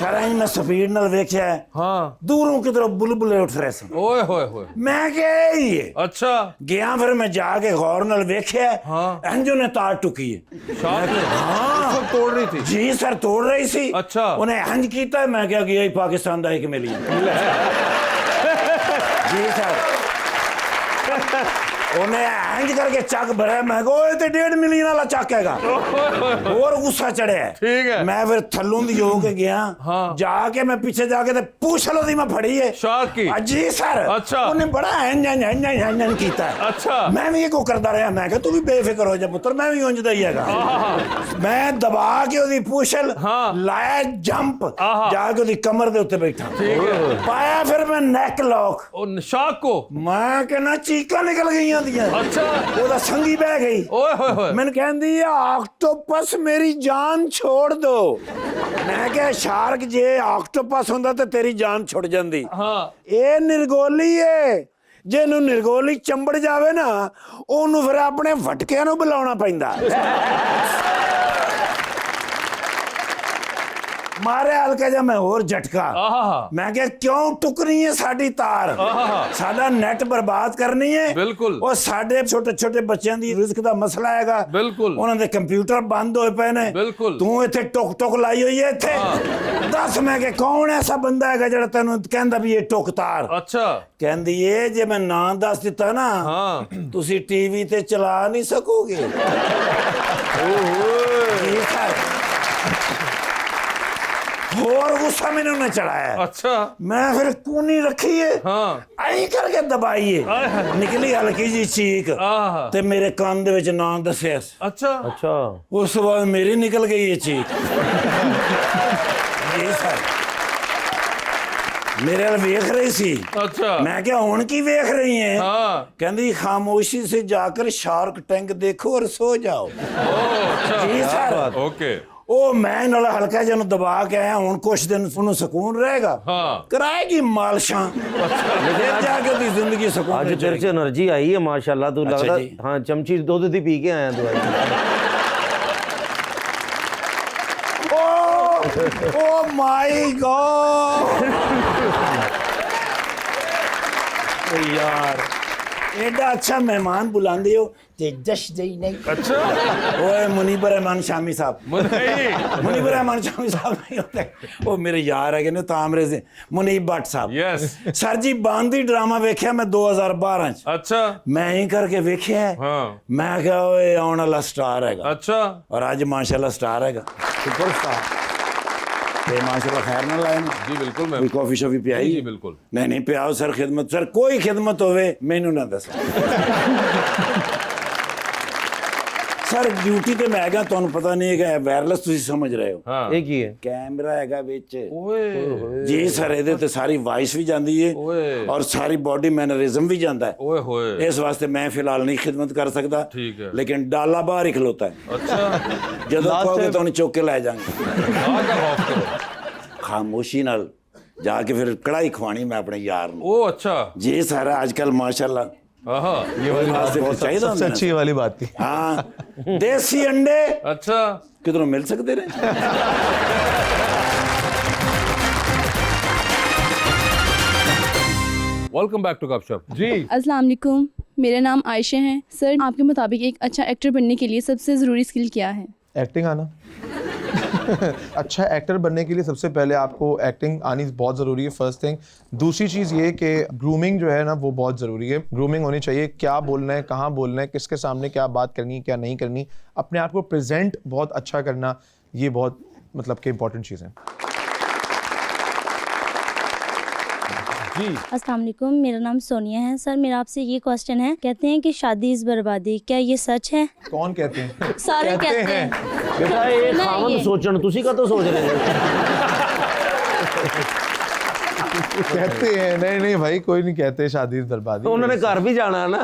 सारा ही मैं स्पीड नाल वेख्या हाँ दूरों किधरों बुलबुले उठ रहे सन। ओए होए होए मैं क्या ही है अच्छा गया फिर मैं जाके गौर नाल वेख्या हाँ। इंजो ने तार टुकी है। शार्क ने हाँ उसको तोड़ रही थी? जी सर तोड़ रही सी। अच्छा। उन्हें हंज कीता मैं क्या गया ही पाकिस्तान दा एक मिली। जी सर ਉਹਨੇ ਇੰਜ ਕਰਕੇ ਚੱਕ ਭਰਿਆ। ਮੈਂ ਕਿਹਾ ਓਏ ਤੇ 1.5 ਮਿਲੀਅਨ ਵਾਲਾ ਚੱਕ ਹੈਗਾ। ਹੋਰ ਗੁੱਸਾ ਚੜਿਆ। ਠੀਕ ਹੈ। ਮੈਂ ਫਿਰ ਥੱਲੋਂ ਦੀ ਹੋ ਕੇ ਗਿਆ। ਜਾ ਕੇ ਮੈਂ ਪਿੱਛੇ ਜਾ ਕੇ ਤੇ ਪੁੱਛ ਲੋ ਦੀ ਮੈਂ ਫੜੀ ਏ ਸ਼ਾਰਕ ਕੀ? ਜੀ ਸਰ। ਅੱਛਾ। ਉਹਨੇ ਬੜਾ ਇੰਜ ਕੀਤਾ। ਅੱਛਾ। ਮੈਂ ਵੀ ਇਹ ਕੋ ਕਰਦਾ ਰਿਹਾ। ਮੈਂ ਕਿਹਾ ਤੂੰ ਵੀ ਬੇਫਿਕਰ ਹੋ ਜਾ ਪੁੱਤਰ, ਮੈਂ ਵੀ ਉਂਝਦਾ ਹੀ ਹੈਗਾ। ਮੈਂ ਦਬਾ ਕੇ ਉਹਦੀ ਪੁੱਛਲ ਲਾਇਆ ਜੰਪ, ਜਾ ਕੇ ਉਹਦੀ ਕਮਰ ਦੇ ਉੱਤੇ ਬੈਠਾ। ਪਾਇਆ ਫਿਰ ਮੈਂ ਨੈਕ ਲੌਕ। ਉਹ ਸ਼ਾਰਕ ਕੋ ਮੈਂ ਕਹਿੰਦਾ ਚੀਕਾਂ ਨਿਕਲ ਗਈਆਂ ਦੀਆਂ। ਅੱਛਾ। ਉਹਦਾ ਸੰਗੀ ਬਹਿ ਗਈ। ਓਏ ਹੋਏ ਹੋਏ। ਮੈਨੂੰ ਕਹਿੰਦੀ ਆ ਆਕਟੋਪਸ ਮੇਰੀ ਜਾਨ ਛੋੜ ਦੋ। ਮੈਂ ਕਿਹਾ ਸ਼ਾਰਕ ਜੇ ਆਕਟੋਪਸ ਹੁੰਦਾ ਤੇ ਤੇਰੀ ਜਾਨ ਛੁੱਟ ਜਾਂਦੀ। ਇਹ ਨਿਰਗੋਲੀ ਏ, ਜੇ ਇਹਨੂੰ ਨਿਰਗੋਲੀ ਚੰਬੜ ਜਾਵੇ ਨਾ ਉਹਨੂੰ ਫਿਰ ਆਪਣੇ ਵਟਕਿਆਂ ਨੂੰ ਬੁਲਾਉਣਾ ਪੈਂਦਾ। ਮਾਰੇ ਹਲਕਾ ਜਿਹਾ ਮੈਂ ਹੋਰ ਝਟਕਾ। ਮੈਂ ਕਿਹਾ ਕਿਉਂ ਟੁਕਣੀ ਹੈ ਸਾਡੀ ਤਾਰ, ਸਾਡਾ ਨੈਟ ਬਰਬਾਦ ਕਰਨੀ ਹੈ। ਬਿਲਕੁਲ। ਉਹ ਸਾਡੇ ਛੋਟੇ ਛੋਟੇ ਬੱਚਿਆਂ ਦੀ ਰਿਜ਼ਕ ਦਾ ਮਸਲਾ ਹੈਗਾ। ਬਿਲਕੁਲ। ਉਹਨਾਂ ਦੇ ਕੰਪਿਊਟਰ ਬੰਦ ਹੋਏ ਪਏ ਨੇ। ਬਿਲਕੁਲ। ਤੂੰ ਇੱਥੇ ਟੁਕ ਟੁਕ ਲਾਈ ਹੋਈ ਹੈ ਇੱਥੇ। ਦੱਸ ਮੈਂ ਕਿ ਕੌਣ ਐਸਾ ਬੰਦਾ ਹੈਗਾ ਜਿਹੜਾ ਤੈਨੂੰ ਕਹਿੰਦਾ ਵੀ ਇਹ ਟੁਕ ਤਾਰ। ਅੱਛਾ। ਕਹਿੰਦੀ ਇਹ ਜੇ ਮੈਂ ਨਾਂ ਦੱਸ ਦਿੱਤਾ ਨਾ ਤੁਸੀਂ ਟੀਵੀ ਤੇ ਚਲਾ ਨਹੀਂ ਸਕੋਗੇ। ਹੋਰ ਗੁੱਸਾ ਮੈਨੂੰ ਨਾ ਚੜਾਇਆ। ਅੱਛਾ। ਮੈਂ ਫਿਰ ਕੂਨੀ ਰੱਖੀ ਏ, ਐਂ ਕਰਕੇ ਦਬਾਈਏ, ਨਿਕਲੀ ਹਲਕੀ ਜੀ ਚੀਕ ਤੇ ਮੇਰੇ ਕੰਨ ਦੇ ਵਿੱਚ ਨਾਂ ਦੱਸਿਆ। ਅੱਛਾ। ਉਸ ਤੋਂ ਬਾਅਦ ਮੇਰੀ ਨਿਕਲ ਗਈ ਇਹ ਚੀਕ। ਇਹ ਸਰ मेरे वाल वेख रही सी। अच्छा। मैं क्या हुण की वेख रही है? कहंदी खामोशी से जाकर शार्क टैंक देखो और सो जाओ। जी सर। ओके। ਉਹ ਮੈਂ ਨਾਲ ਹਲਕਾ ਜਿਹਾ ਨੂੰ ਦਬਾ ਕੇ ਆਇਆ। ਹੁਣ ਕੁਛ ਦਿਨ ਉਹਨੂੰ ਸਕੂਨ ਰਹੇਗਾ। ਕਰਾਏਗੀ ਮਾਲਸ਼ਾਂ, ਲੇਕਿਨ ਜਾ ਕੇ ਉਹਦੀ ਜ਼ਿੰਦਗੀ ਸਕੂਨ। ਅੱਜ ਤੇਰੇ ਚ એનર્ਜੀ ਆਈ ਹੈ ਮਾਸ਼ਾਅੱਲਾ। ਤੂੰ ਲੱਗਦਾ ਹਾਂ ਚਮਚੀ ਦੁੱਧ ਦੀ ਪੀ ਕੇ ਆਇਆ ਦਵਾਈ। Oh my God! यार एडा अच्छा मेहमान बुलांदे हो ते जश जई नहीं। अच्छा। ओए मुनीबर रहमान शामी साहब। मुनीबर रहमान शामी साहब नहीं होते, वो मेरे यार है ने तामरे से मुनीब भट्ट साहब। यस। सर जी बांदी ड्रामा वेख्या मैं 2012 च। अच्छा। मैं ही करके वेख्या है। मैं क्या ओए आने वाला स्टार हैगा। अच्छा। और आज माशाल्लाह स्टार हैगा, सुपरस्टार। माशाल्लाह खैर ना लाए ना। जी बिल्कुल। मैं कॉफी शॉफी पियाई? जी बिल्कुल। नहीं पियाओ सर खिदमत। सर कोई खिदमत होवे मैनू ना दस। सर ड्यूटी ते मैं हैगा, तुहानू पता नहीं है वायरलेस तुसी समझ रहे हो। ये की है? कैमरा हैगा विच। ओए जी सर इहदे ते सारी वॉइस भी जांदी है और सारी बॉडी मैनरिज्म भी जांदा है। ओए होए। इस वास्ते मैं फिलहाल नहीं खिदमत कर सकता। ठीक है। लेकिन डाला बाहर ही खलोता है। अच्छा। जदों कहोगे तुहानू चुक के लै जांगे। खामोशी नाल जाके फिर कढ़ाई खवानी मैं अपने यार नू। ओ अच्छा। जी सर आजकल माशाल्लाह ये वाली बात सबसे अच्छी वाली बात थी। हाँ देसी अंडे। अच्छा। किधरों मिल सकते रहे। वेलकम बैक टू गपशप। जी। अस्सलाम वालेकुम, मेरा नाम आयशा है। सर आपके मुताबिक एक अच्छा एक्टर बनने के लिए सबसे ज़रूरी स्किल क्या है? एक्टिंग आना। अच्छा एक्टर बनने के लिए सबसे पहले आपको एक्टिंग आनी बहुत ज़रूरी है, फर्स्ट थिंग। दूसरी चीज़ ये कि ग्रूमिंग जो है ना वो बहुत ज़रूरी है। ग्रूमिंग होनी चाहिए, क्या बोलना है, कहाँ बोलना है, किसके सामने क्या बात करनी है, क्या नहीं करनी, अपने आप को प्रेजेंट बहुत अच्छा करना, ये बहुत मतलब कि इंपॉर्टेंट चीज़ है। जी। अस्सलाम वालेकुम, मेरा नाम सोनिया है। सर मेरा आपसे ये क्वेश्चन है, कहते हैं कि शादी इज़ बर्बादी, क्या ये सच है? कौन कहते हैं? सारे कहते हैं। बेटा ये खामन सोचन तुसी का तो सोच रहे हो। कहते हैं नहीं भाई कोई नहीं कहते शादी बर्बादी। तो उन्होंने घर भी जाना है ना।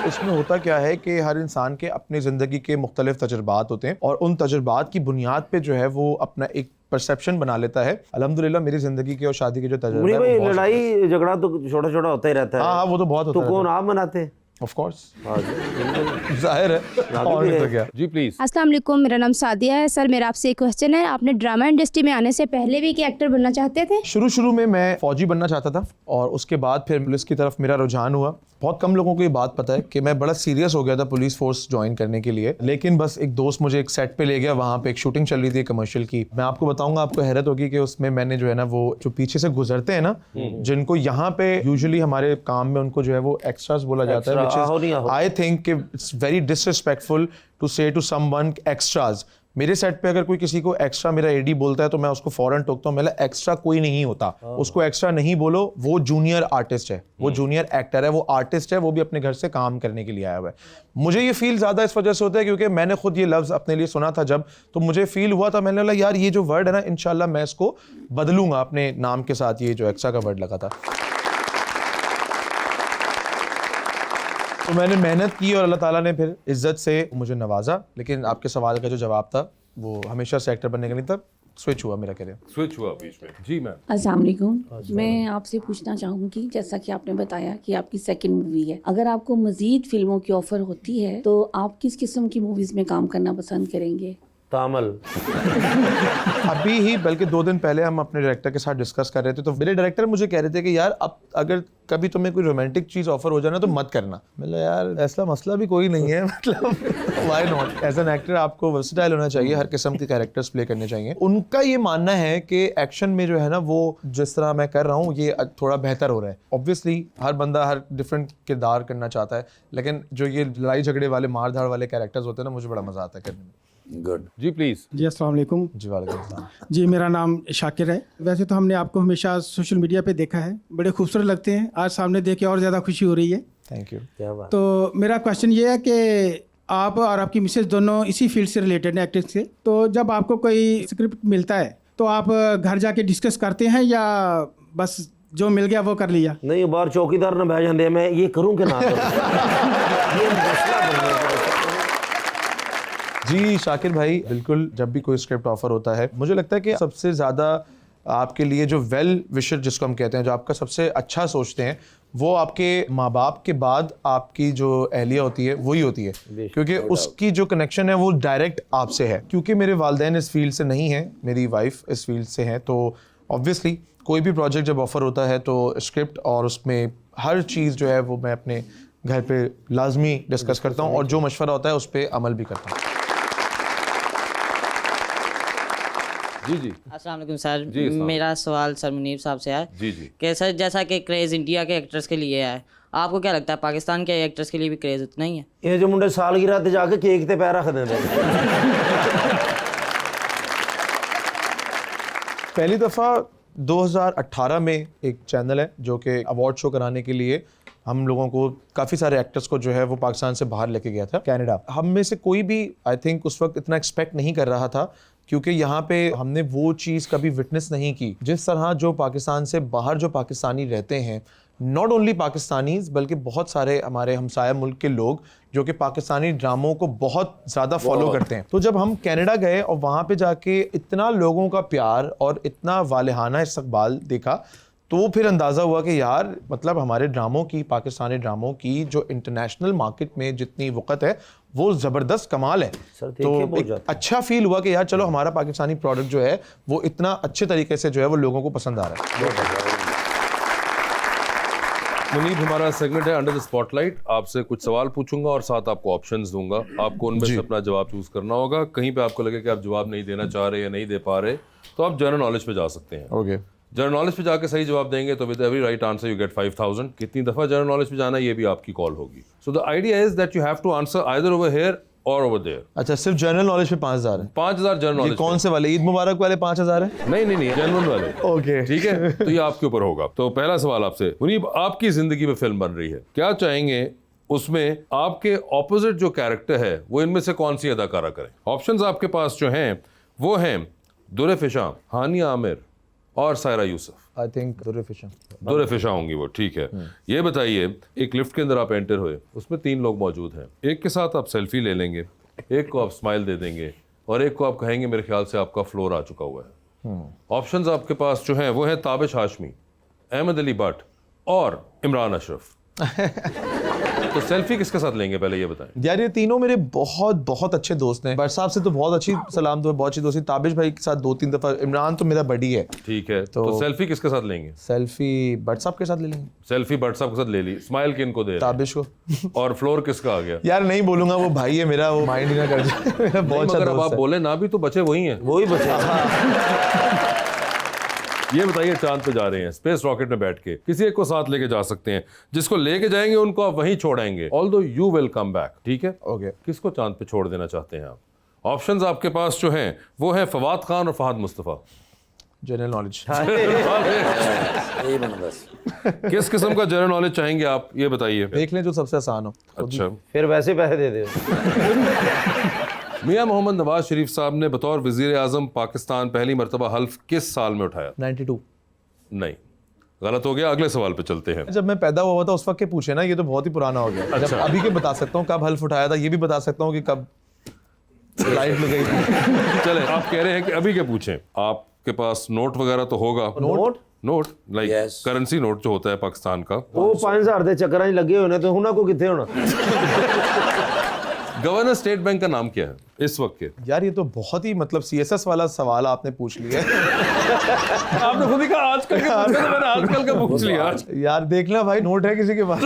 इसमें होता क्या है कि हर इंसान के अपने ज़िंदगी के मुख्तलिफ तजुर्बात होते हैं और उन तजुर्बात की बुनियाद पे जो है वो अपना एक परसेप्शन बना लेता है। अल्हम्दुलिल्लाह मेरी ज़िंदगी के और शादी के जो तजुर्बे भाई लड़ाई झगड़ा तो छोटा छोटा होता ही रहता है। हाँ वो तो बहुत होता है। तो कौन आप मनाते? ऑफ कोर्स जाहिर है। और नहीं तो क्या। जी प्लीज। अस्सलाम वालेकुम, मेरा नाम सादिया है। सर मेरा आपसे एक क्वेश्चन है, आपने ड्रामा इंडस्ट्री में आने से पहले भी क्या एक्टर बनना चाहते थे? शुरू में मैं फौजी बनना चाहता था और उसके बाद फिर पुलिस की तरफ मेरा रुझान हुआ। बहुत कम लोगों को ये बात पता है कि मैं बड़ा सीरियस हो गया था पुलिस फोर्स ज्वाइन करने के लिए, लेकिन बस एक दोस्त मुझे एक सेट पे ले गया, वहाँ पे एक शूटिंग चल रही थी कमर्शियल की। मैं आपको बताऊंगा, आपको हैरत होगी कि उसमें मैंने जो है ना, वो जो पीछे से गुजरते हैं ना, जिनको यहाँ पे यूजुअली हमारे काम में उनको जो है वो एक्स्ट्रास बोला जाता है, which is I think it's very disrespectful to say to someone extras. मेरे सेट पे अगर कोई किसी को एक्स्ट्रा मेरा एडी बोलता है तो मैं उसको फौरन टोकता हूँ, मतलब एक्स्ट्रा कोई नहीं होता, उसको एक्स्ट्रा नहीं बोलो, वो जूनियर आर्टिस्ट है, वो जूनियर एक्टर है, वो आर्टिस्ट है, वो भी अपने घर से काम करने के लिए आया हुआ है। मुझे ये फील ज़्यादा इस वजह से होता है क्योंकि मैंने खुद ये लफ्ज़ अपने लिए सुना था जब, तो मुझे फील हुआ था, मैंने बोला यार ये जो वर्ड है ना, इंशाल्लाह मैं इसको बदलूंगा अपने नाम के साथ, ये जो एक्स्ट्रा का वर्ड लगा था। तो मैंने मेहनत की और अल्लाह ताला ने फिर इज्जत से मुझे नवाजा। लेकिन आपके सवाल का जो जवाब था वो हमेशा से एक्टर बनने का नहीं था, स्विच हुआ मेरा करियर। स्विच हुआ बीच में। जी मैम। अस्सलाम वालेकुम। मैं आपसे पूछना चाहूँगी, जैसा कि आपने बताया कि आपकी सेकंड मूवी है, अगर आपको मजीद फिल्मों की ऑफर होती है तो आप किस किस्म की मूवीज में काम करना पसंद करेंगे? तामल। अभी ही बल्कि 2 दिन पहले हम अपने डायरेक्टर के साथ डिस्कस कर रहे थे, तो मेरे डायरेक्टर मुझे कह रहे थे कि यार अब अगर कभी तुम्हें कोई रोमांटिक चीज़ ऑफर हो जाए ना तो मत करना। मतलब यार ऐसा मसला भी कोई नहीं है, मतलब why not. As an actor आपको वर्सेटाइल होना चाहिए, हर किस्म के कैरेक्टर्स प्ले करने चाहिए। उनका ये मानना है कि एक्शन में जो है ना, वो जिस तरह मैं कर रहा हूँ ये थोड़ा बेहतर हो रहा है। ऑब्वियसली हर बंदा हर डिफरेंट किरदार करना चाहता है, लेकिन जो ये लड़ाई झगड़े वाले मार धाड़ वाले कैरेक्टर्स होते हैं ना, मुझे बड़ा मजा आता है करने में। Good ji please. जी अस्सलाम वालेकुम। जी वालेकुम अस्सलाम। जी मेरा नाम शाकिर है। वैसे तो हमने आपको हमेशा सोशल मीडिया पे देखा है, बड़े खूबसूरत लगते हैं, आज सामने देख के और ज़्यादा खुशी हो रही है। Thank you. क्या बात। तो मेरा क्वेश्चन ये है कि आप और आपकी मिसेज दोनों इसी फील्ड से रिलेटेड हैं, एक्टिंग से, तो जब आपको कोई स्क्रिप्ट मिलता है तो आप घर जाके डिस्कस करते हैं या बस जो मिल गया वो कर लिया? नहीं, बाहर चौकीदार ना बह जाते, मैं ये करूँ कि ना करूँ। ये मसला बन गया। जी शाकिर भाई, बिल्कुल जब भी कोई स्क्रिप्ट ऑफर होता है, मुझे लगता है कि सबसे ज़्यादा आपके लिए जो वेल विशर जिसको हम कहते हैं, जो आपका सबसे अच्छा सोचते हैं, वो आपके माँ बाप के बाद आपकी जो अहलिया होती है वही होती है, क्योंकि उसकी जो कनेक्शन है वो डायरेक्ट आपसे है। क्योंकि मेरे वालिदैन इस फील्ड से नहीं हैं, मेरी वाइफ इस फील्ड से हैं, तो ऑब्वियसली कोई भी प्रोजेक्ट जब ऑफर होता है तो स्क्रिप्ट और उसमें हर चीज़ जो है वो मैं अपने घर पे लाजमी डिस्कस करता हूँ और जो मशवरा होता है उस पर अमल भी करता हूँ। जी जी। अस्सलाम वालेकुम सर। जी, मेरा सवाल सर मुनीब साहब से है। जी जी। कि सर जैसा कि क्रेज़ इंडिया के एक्टर्स के लिए है, आपको क्या लगता है पाकिस्तान के एक्टर्स के लिए भी क्रेज़ उतना ही है? ये जो मुंडे सालगिरह ते जाके केक ते पैर रख देंगे। पहली दफ़ा 2018 में एक चैनल है जो कि अवार्ड शो कराने के लिए हम लोगों को काफ़ी सारे एक्टर्स को जो है वो पाकिस्तान से बाहर लेके गया था, कनाडा। हम में से कोई भी आई थिंक उस वक्त इतना एक्सपेक्ट नहीं कर रहा था, क्योंकि यहाँ पे हमने वो चीज़ कभी विटनेस नहीं की जिस तरह जो पाकिस्तान से बाहर जो पाकिस्तानी रहते हैं, नॉट ओनली पाकिस्तानीज बल्कि बहुत सारे हमारे हमसाया मुल्क के लोग जो कि पाकिस्तानी ड्रामों को बहुत ज़्यादा फॉलो करते हैं। तो जब हम कनाडा गए और वहाँ पे जाके इतना लोगों का प्यार और इतना वालेहाना इस्तकबाल देखा, तो फिर अंदाज़ा हुआ कि यार मतलब हमारे ड्रामों की, पाकिस्तानी ड्रामों की जो इंटरनेशनल मार्केट में जितनी वक़्त है वो ज़बरदस्त कमाल है। तो एक अच्छा फील हुआ कि यार चलो हमारा पाकिस्तानी प्रोडक्ट जो है वो इतना अच्छे तरीके से जो है वो लोगों को पसंद आ रहा है। मुनीब, हमारा सेगमेंट है अंडर द स्पॉटलाइट। आपसे कुछ सवाल पूछूंगा और साथ आपको ऑप्शंस दूंगा, आपको उनमें से अपना जवाब चूज करना होगा। कहीं पे आपको लगे कि आप जवाब नहीं देना चाह रहे या नहीं दे पा रहे तो आप जनरल नॉलेज पे जा सकते हैं। ओके। जनरल नॉलेज पे जाके सही जवाब देंगे तो with every right answer you get 5000। कितनी दफ़ा जनरल नॉलेज पे जाना है ये भी आपकी कॉल होगी। So the idea is that you have to answer either over here और ओवर देयर। अच्छा, सिर्फ जनरल नॉलेज पे 5000 है? 5000 जनरल नॉलेज। कौन से वाले, ईद मुबारक वाले 5000 है? नहीं, जनरल वाले। ओके ठीक है, तो ये आपके ऊपर होगा। तो पहला सवाल आपसे, मुनीब, आपकी जिंदगी में फिल्म बन रही है, क्या चाहेंगे उसमें आपके ऑपोजिट जो कैरेक्टर है वो इनमें से कौन सी अदाकारा करें? ऑप्शंस आपके पास जो हैं वो हैं दुरे फिशां, हानिया आमिर और सायरा यूसुफ। आई थिंक दुरे फिशां होंगी वो। ठीक है, ये बताइए, एक लिफ्ट के अंदर आप एंटर हुए, उसमें 3 लोग मौजूद हैं, एक के साथ आप सेल्फी ले लेंगे, एक को आप स्माइल दे देंगे और एक को आप कहेंगे मेरे ख्याल से आपका फ्लोर आ चुका हुआ है। ऑप्शंस आपके पास जो हैं वो हैं ताबिश हाशमी, अहमद अली भट्ट और इमरान अशरफ। तो सेल्फी किसके साथ लेंगे पहले ये बताएं। यार ये तीनों मेरे बहुत बहुत अच्छे दोस्त हैं। भट्ट साहब से तो बहुत अच्छी सलाम तो बहुत अच्छी दोस्ती, ताबिश भाई के साथ 2-3 दफा, इमरान तो मेरा बडी है। ठीक है, तो सेल्फी किसके साथ लेंगे? सेल्फी भट्ट साहब के साथ ले लेंगे। सेल्फी भट्ट साहब के साथ ले ली, स्माइल किन को दे रहे हैं? ताबिश को। और फ्लोर किसका आ गया? यार नहीं बोलूंगा, वो भाई है मेरा, वो माइंड ही ना कर जाए। बहुत अच्छा अगर दोस्त आप है। बोले ना भी तो बचे वही हैं। वही बचे। ये बताइए, चांद पे जा रहे हैं, स्पेस रॉकेट में बैठ के, किसी एक को साथ लेके जा सकते हैं, जिसको लेके जाएंगे उनको आप वहीं छोड़ेंगे, although you will come back, ठीक है? ओके। किसको चांद पे छोड़ देना चाहते हैं आप? ऑप्शंस आपके पास जो हैं वो है फवाद खान और फहद मुस्तफ़ा। General knowledge. यही बना बस। किस किस्म का जनरल नॉलेज चाहेंगे आप, ये बताइए। देख लें जो सबसे आसान हो। अच्छा, फिर वैसे पैसे दे दो। मियां मोहम्मद नवाज शरीफ साहब ने बतौर वजीर आजम पाकिस्तान पहली मरतबा हल्फ किस साल में उठाया? 92। नहीं, गलत हो गया। अगले सवाल पे चलते हैं। जब मैं पैदा हुआ था उस वक्त के पूछे ना, ये तो बहुत ही पुराना हो गया। अच्छा। जब अभी के बता सकता हूँ कब हल्फ उठाया था, ये भी बता सकता हूँ कि कब लाइट लग गई थी। चले, आप कह रहे हैं कि अभी के पूछें। आपके पास नोट वगैरह तो होगा? Note note like Yes. Currency note जो होता है पाकिस्तान का। वो 5000 ਦੇ ਚੱਕਰਾਂ 'ਚ ਲੱਗੇ ਹੋਏ ਨੇ, ਤੇ ਉਹਨਾਂ ਕੋ ਕਿੱਥੇ ਹੋਣਾ? गवर्नर स्टेट बैंक का नाम क्या है इस वक्त के? यार ये तो बहुत ही मतलब CSS वाला सवाल आपने पूछ लिया। आपने खुद ही कहा आजकल के पूछा, तो मैंने आजकल का पूछ लिया। यार देखना भाई, नोट है किसी के पास?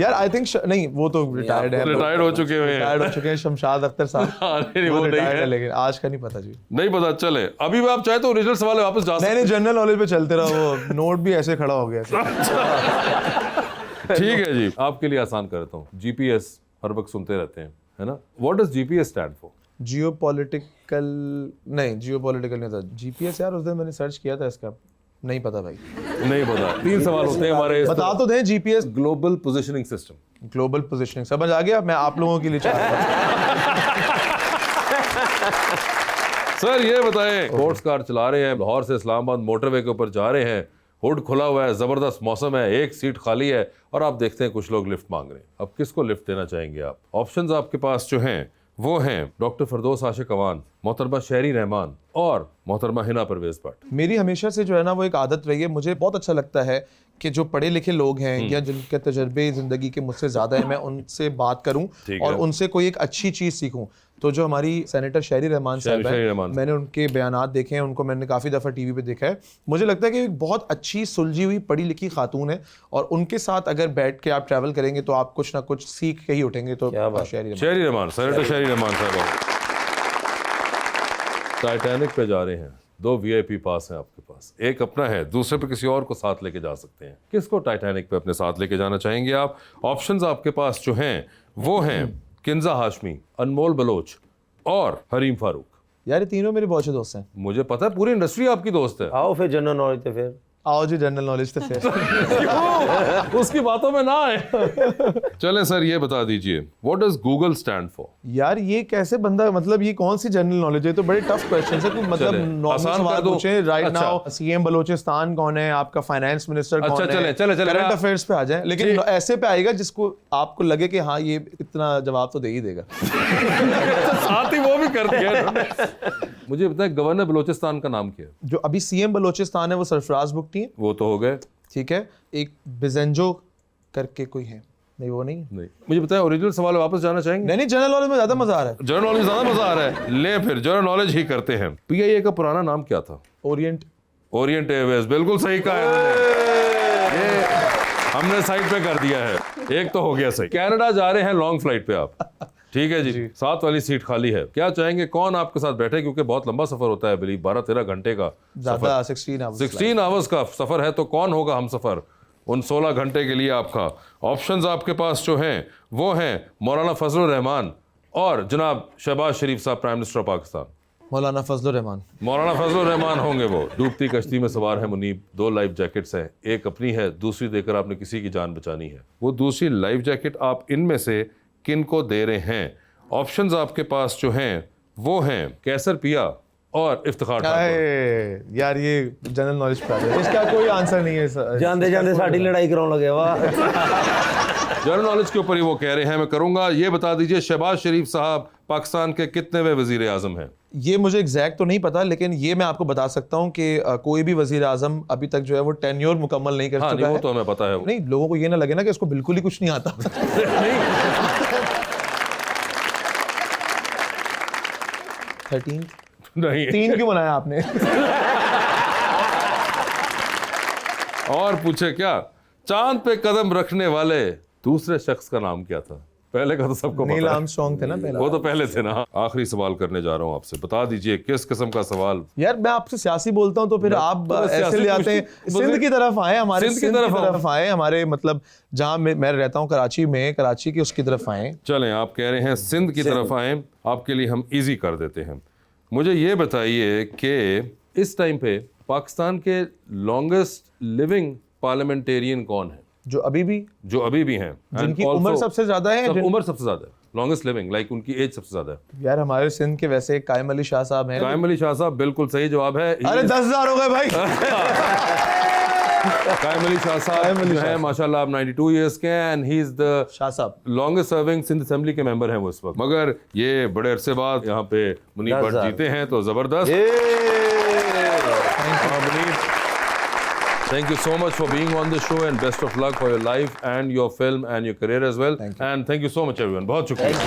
यार आई थिंक नहीं, वो तो रिटायर्ड है, रिटायर्ड हो चुके हैं। रिटायर्ड हो चुके हैं शमशाद अख्तर साहब। नहीं, वो नहीं रिटायर्ड है, है। लेकिन आज का नहीं पता जी। नहीं पता। चले, अभी भी आप चाहे तो ओरिजिनल सवाल में वापस जा सकते नहीं, जनरल नॉलेज पे चलते रहो, वो नोट भी ऐसे खड़ा हो गया। ठीक है जी, आपके लिए आसान करता हूँ। GPS हर वक्त सुनते रहते हैं, है ना? What does GPS stand for? Geopolitical नहीं, जियोपॉलिटिकल नहीं था। GPS यार उस दिन मैंने सर्च किया था, इसका नहीं पता भाई। नहीं पता। 3 सवाल होते हैं हमारे। बता तो दें। GPS global positioning system. Global positioning समझ आ गया। मैं आप लोगों के लिए चाहता सर ये बताएं, स्पोर्ट्स कार चला रहे हैं, लाहौर से इस्लामाबाद मोटरवे के ऊपर जा रहे हैं, हुड खुला हुआ है, जबरदस्त मौसम है, एक सीट खाली है और आप देखते हैं कुछ लोग लिफ्ट मांग रहे हैं। अब किसको लिफ्ट देना चाहेंगे आप? ऑप्शंस आपके पास जो हैं वो हैं डॉक्टर फरदौस आशिक अवान, मोहतरमा शहरी रहमान और मोहतरमा हिना परवेज भट्ट। मेरी हमेशा से जो है ना वो एक आदत रही है, मुझे बहुत अच्छा लगता है कि जो पढ़े लिखे लोग हैं या जिनके तजर्बे ज़िंदगी के मुझसे ज़्यादा है, मैं उनसे बात करूं और उनसे कोई एक अच्छी चीज़ सीखूं। तो जो हमारी सेनेटर शहरी रहमान साहब हैं, मैंने उनके बयानात देखे हैं, उनको मैंने काफ़ी दफ़ा टीवी पे देखा है। मुझे लगता है कि एक बहुत अच्छी सुलझी हुई पढ़ी लिखी खातून है और उनके साथ अगर बैठ के आप ट्रैवल करेंगे तो आप कुछ ना कुछ सीख के ही उठेंगे। तो शहरी रहमान, सेनेटर शहरी रहमान साहब टाइटैनिक पे जा रहे हैं, 2 VIP पास हैं आपके पास, एक अपना है, दूसरे पे किसी और को साथ लेके जा सकते हैं। किसको टाइटैनिक पे अपने साथ लेके जाना चाहेंगे आप? ऑप्शंस आपके पास जो हैं वो हैं किंजा हाशमी, अनमोल बलोच और हरीम फारूक। यार ये तीनों मेरे बहुत अच्छे दोस्त हैं। मुझे पता है, पूरी इंडस्ट्री आपकी दोस्त है। आओ फिर जनरल नॉलेज पे फिर आओ जी, जनरल नॉलेज तो फिर उसकी बातों में ना आए। चलें सर, ये बता दीजिए, what does Google stand for? यार ये कैसे बंदा, मतलब ये कौन सी जनरल नॉलेज है? तो बड़े टफ क्वेश्चन है। मतलब नॉर्मल सवाल पूछे। राइट नाउ CM बलोचिस्तान कौन है, आपका फाइनेंस मिनिस्टर कौन है, करंट अफेयर्स पे आ जाए, लेकिन ऐसे पे आएगा जिसको आपको लगे कि हाँ ये इतना जवाब तो दे ही देगा। साथ ही वो भी कर दिया। मुझे बताए, गवर्नर बलोचिस्तान का नाम क्या है? जो अभी CM बलोचिस्तान है वो सरफराज बुगटी है। वो तो हो गए, ठीक है। एक बिजेंजो करके कोई है, नहीं वो नहीं। मुझे बताया, ओरिजिनल सवाल वापस जाना चाहेंगे? नहीं, जनरल नॉलेज में ज्यादा मजा आ रहा है। जनरल नॉलेज ज्यादा मजा आ रहा है, ले फिर जनरल नॉलेज ही करते हैं। PIA का पुराना नाम क्या था? Orient Airways. बिल्कुल सही कहा है, ये हमने साइड पे कर दिया है, एक तो हो गया सही। कनाडा जा रहे हैं लॉन्ग फ्लाइट पे आप, ठीक है जी, 7 वाली सीट खाली है। क्या चाहेंगे, कौन आपके साथ बैठे? क्योंकि बहुत लंबा सफर होता है, बिलीव 12-13 घंटे का ज्यादा, 16 आवर्स का सफर है। तो कौन होगा हम सफर उन 16 घंटे के लिए आपका? ऑप्शंस आपके पास जो हैं वो हैं मौलाना फजलुर रहमान और जनाब शहबाज शरीफ साहब, प्राइम मिनिस्टर ऑफ पाकिस्तान। मौलाना फजलुर रहमान। मौलाना फजलुर रहमान होंगे वो। डूबती कश्ती में सवार है मुनीब, 2 लाइफ जैकेट्स हैं, एक अपनी है, दूसरी देकर आपने किसी की जान बचानी है। वो दूसरी लाइफ जैकेट आप इनमें से किन को दे रहे हैं? ऑप्शंस आपके पास जो हैं वो हैं कैसर पिया और इफ्तिखार ठाकुर। यार ये जनरल नॉलेज पे आ गया, इसका कोई आंसर नहीं है। जानते जानते साड़ी लड़ाई कराने लगे वाह। जनरल नॉलेज के ऊपर ही वो कह रहे हैं, मैं करूंगा। ये बता दीजिए, शहबाज शरीफ साहब पाकिस्तान के कितनेवें वजीर आजम हैं? ये मुझे एग्जैक्ट तो नहीं पता, लेकिन ये मैं आपको बता सकता हूँ कि कोई भी वजीर आजम अभी तक जो है वो टेन्योर मुकम्मल नहीं कर हाँ, चुका नहीं, वो है। तो हमें पता है। नहीं, लोगों को ये ना लगे ना कि इसको बिल्कुल ही कुछ नहीं आता। 13 नहीं 3 क्यों बनाया आपने? और पूछे क्या, चांद पे कदम रखने वाले दूसरे शख्स का नाम क्या था? पहले का तो सबको पता नील है। आर्मस्ट्रॉन्ग थे ना पहले। वो तो पहले थे ना। आखिरी सवाल करने जा रहा हूँ आपसे, बता दीजिए किस किस्म का सवाल। यार मैं आपसे सियासी बोलता हूँ तो फिर आप तो बस ऐसे सियासी ले आते हैं। पूछते- सिंध की तरफ आए, हमारे सिंध की सिंध की तरफ तरफ आए, हमारे मतलब जहाँ मैं रहता हूँ कराची में, कराची की उसकी तरफ आए। चलें, आप कह रहे हैं सिंध की तरफ आए, आपके लिए हम इजी कर देते हैं। मुझे ये बताइए कि इस टाइम पे पाकिस्तान के लॉन्गेस्ट लिविंग पार्लियामेंटेरियन कौन है? जो अभी भी हैं, जिनकी And उम्र also- सबसे ज्यादा है, उम्र सबसे ज्यादा है, लॉन्गेस्ट लिविंग, लाइक उनकी एज सबसे ज्यादा है। यार हमारे सिंध के वैसे कायम अली शाह साहब हैं। कायम अली शाह साहब, बिल्कुल सही जवाब है। अरे 10,000 हो गए भाई। कायम अली शाह साहब जो है माशाल्लाह आप 92 इयर्स के हैं, and he is the Shah साहब लॉन्गेस्ट सर्विंग सिंध असेंबली के मेंबर हैं वो इस वक्त। मगर ये बड़े अरसे बाद यहाँ पे मुनीर भट्ट जीते हैं, तो जबरदस्त। Thank you so much for being on the show, and best of luck for your life and your film and your career as well. And thank you so much everyone. बहुत शुक्रिया।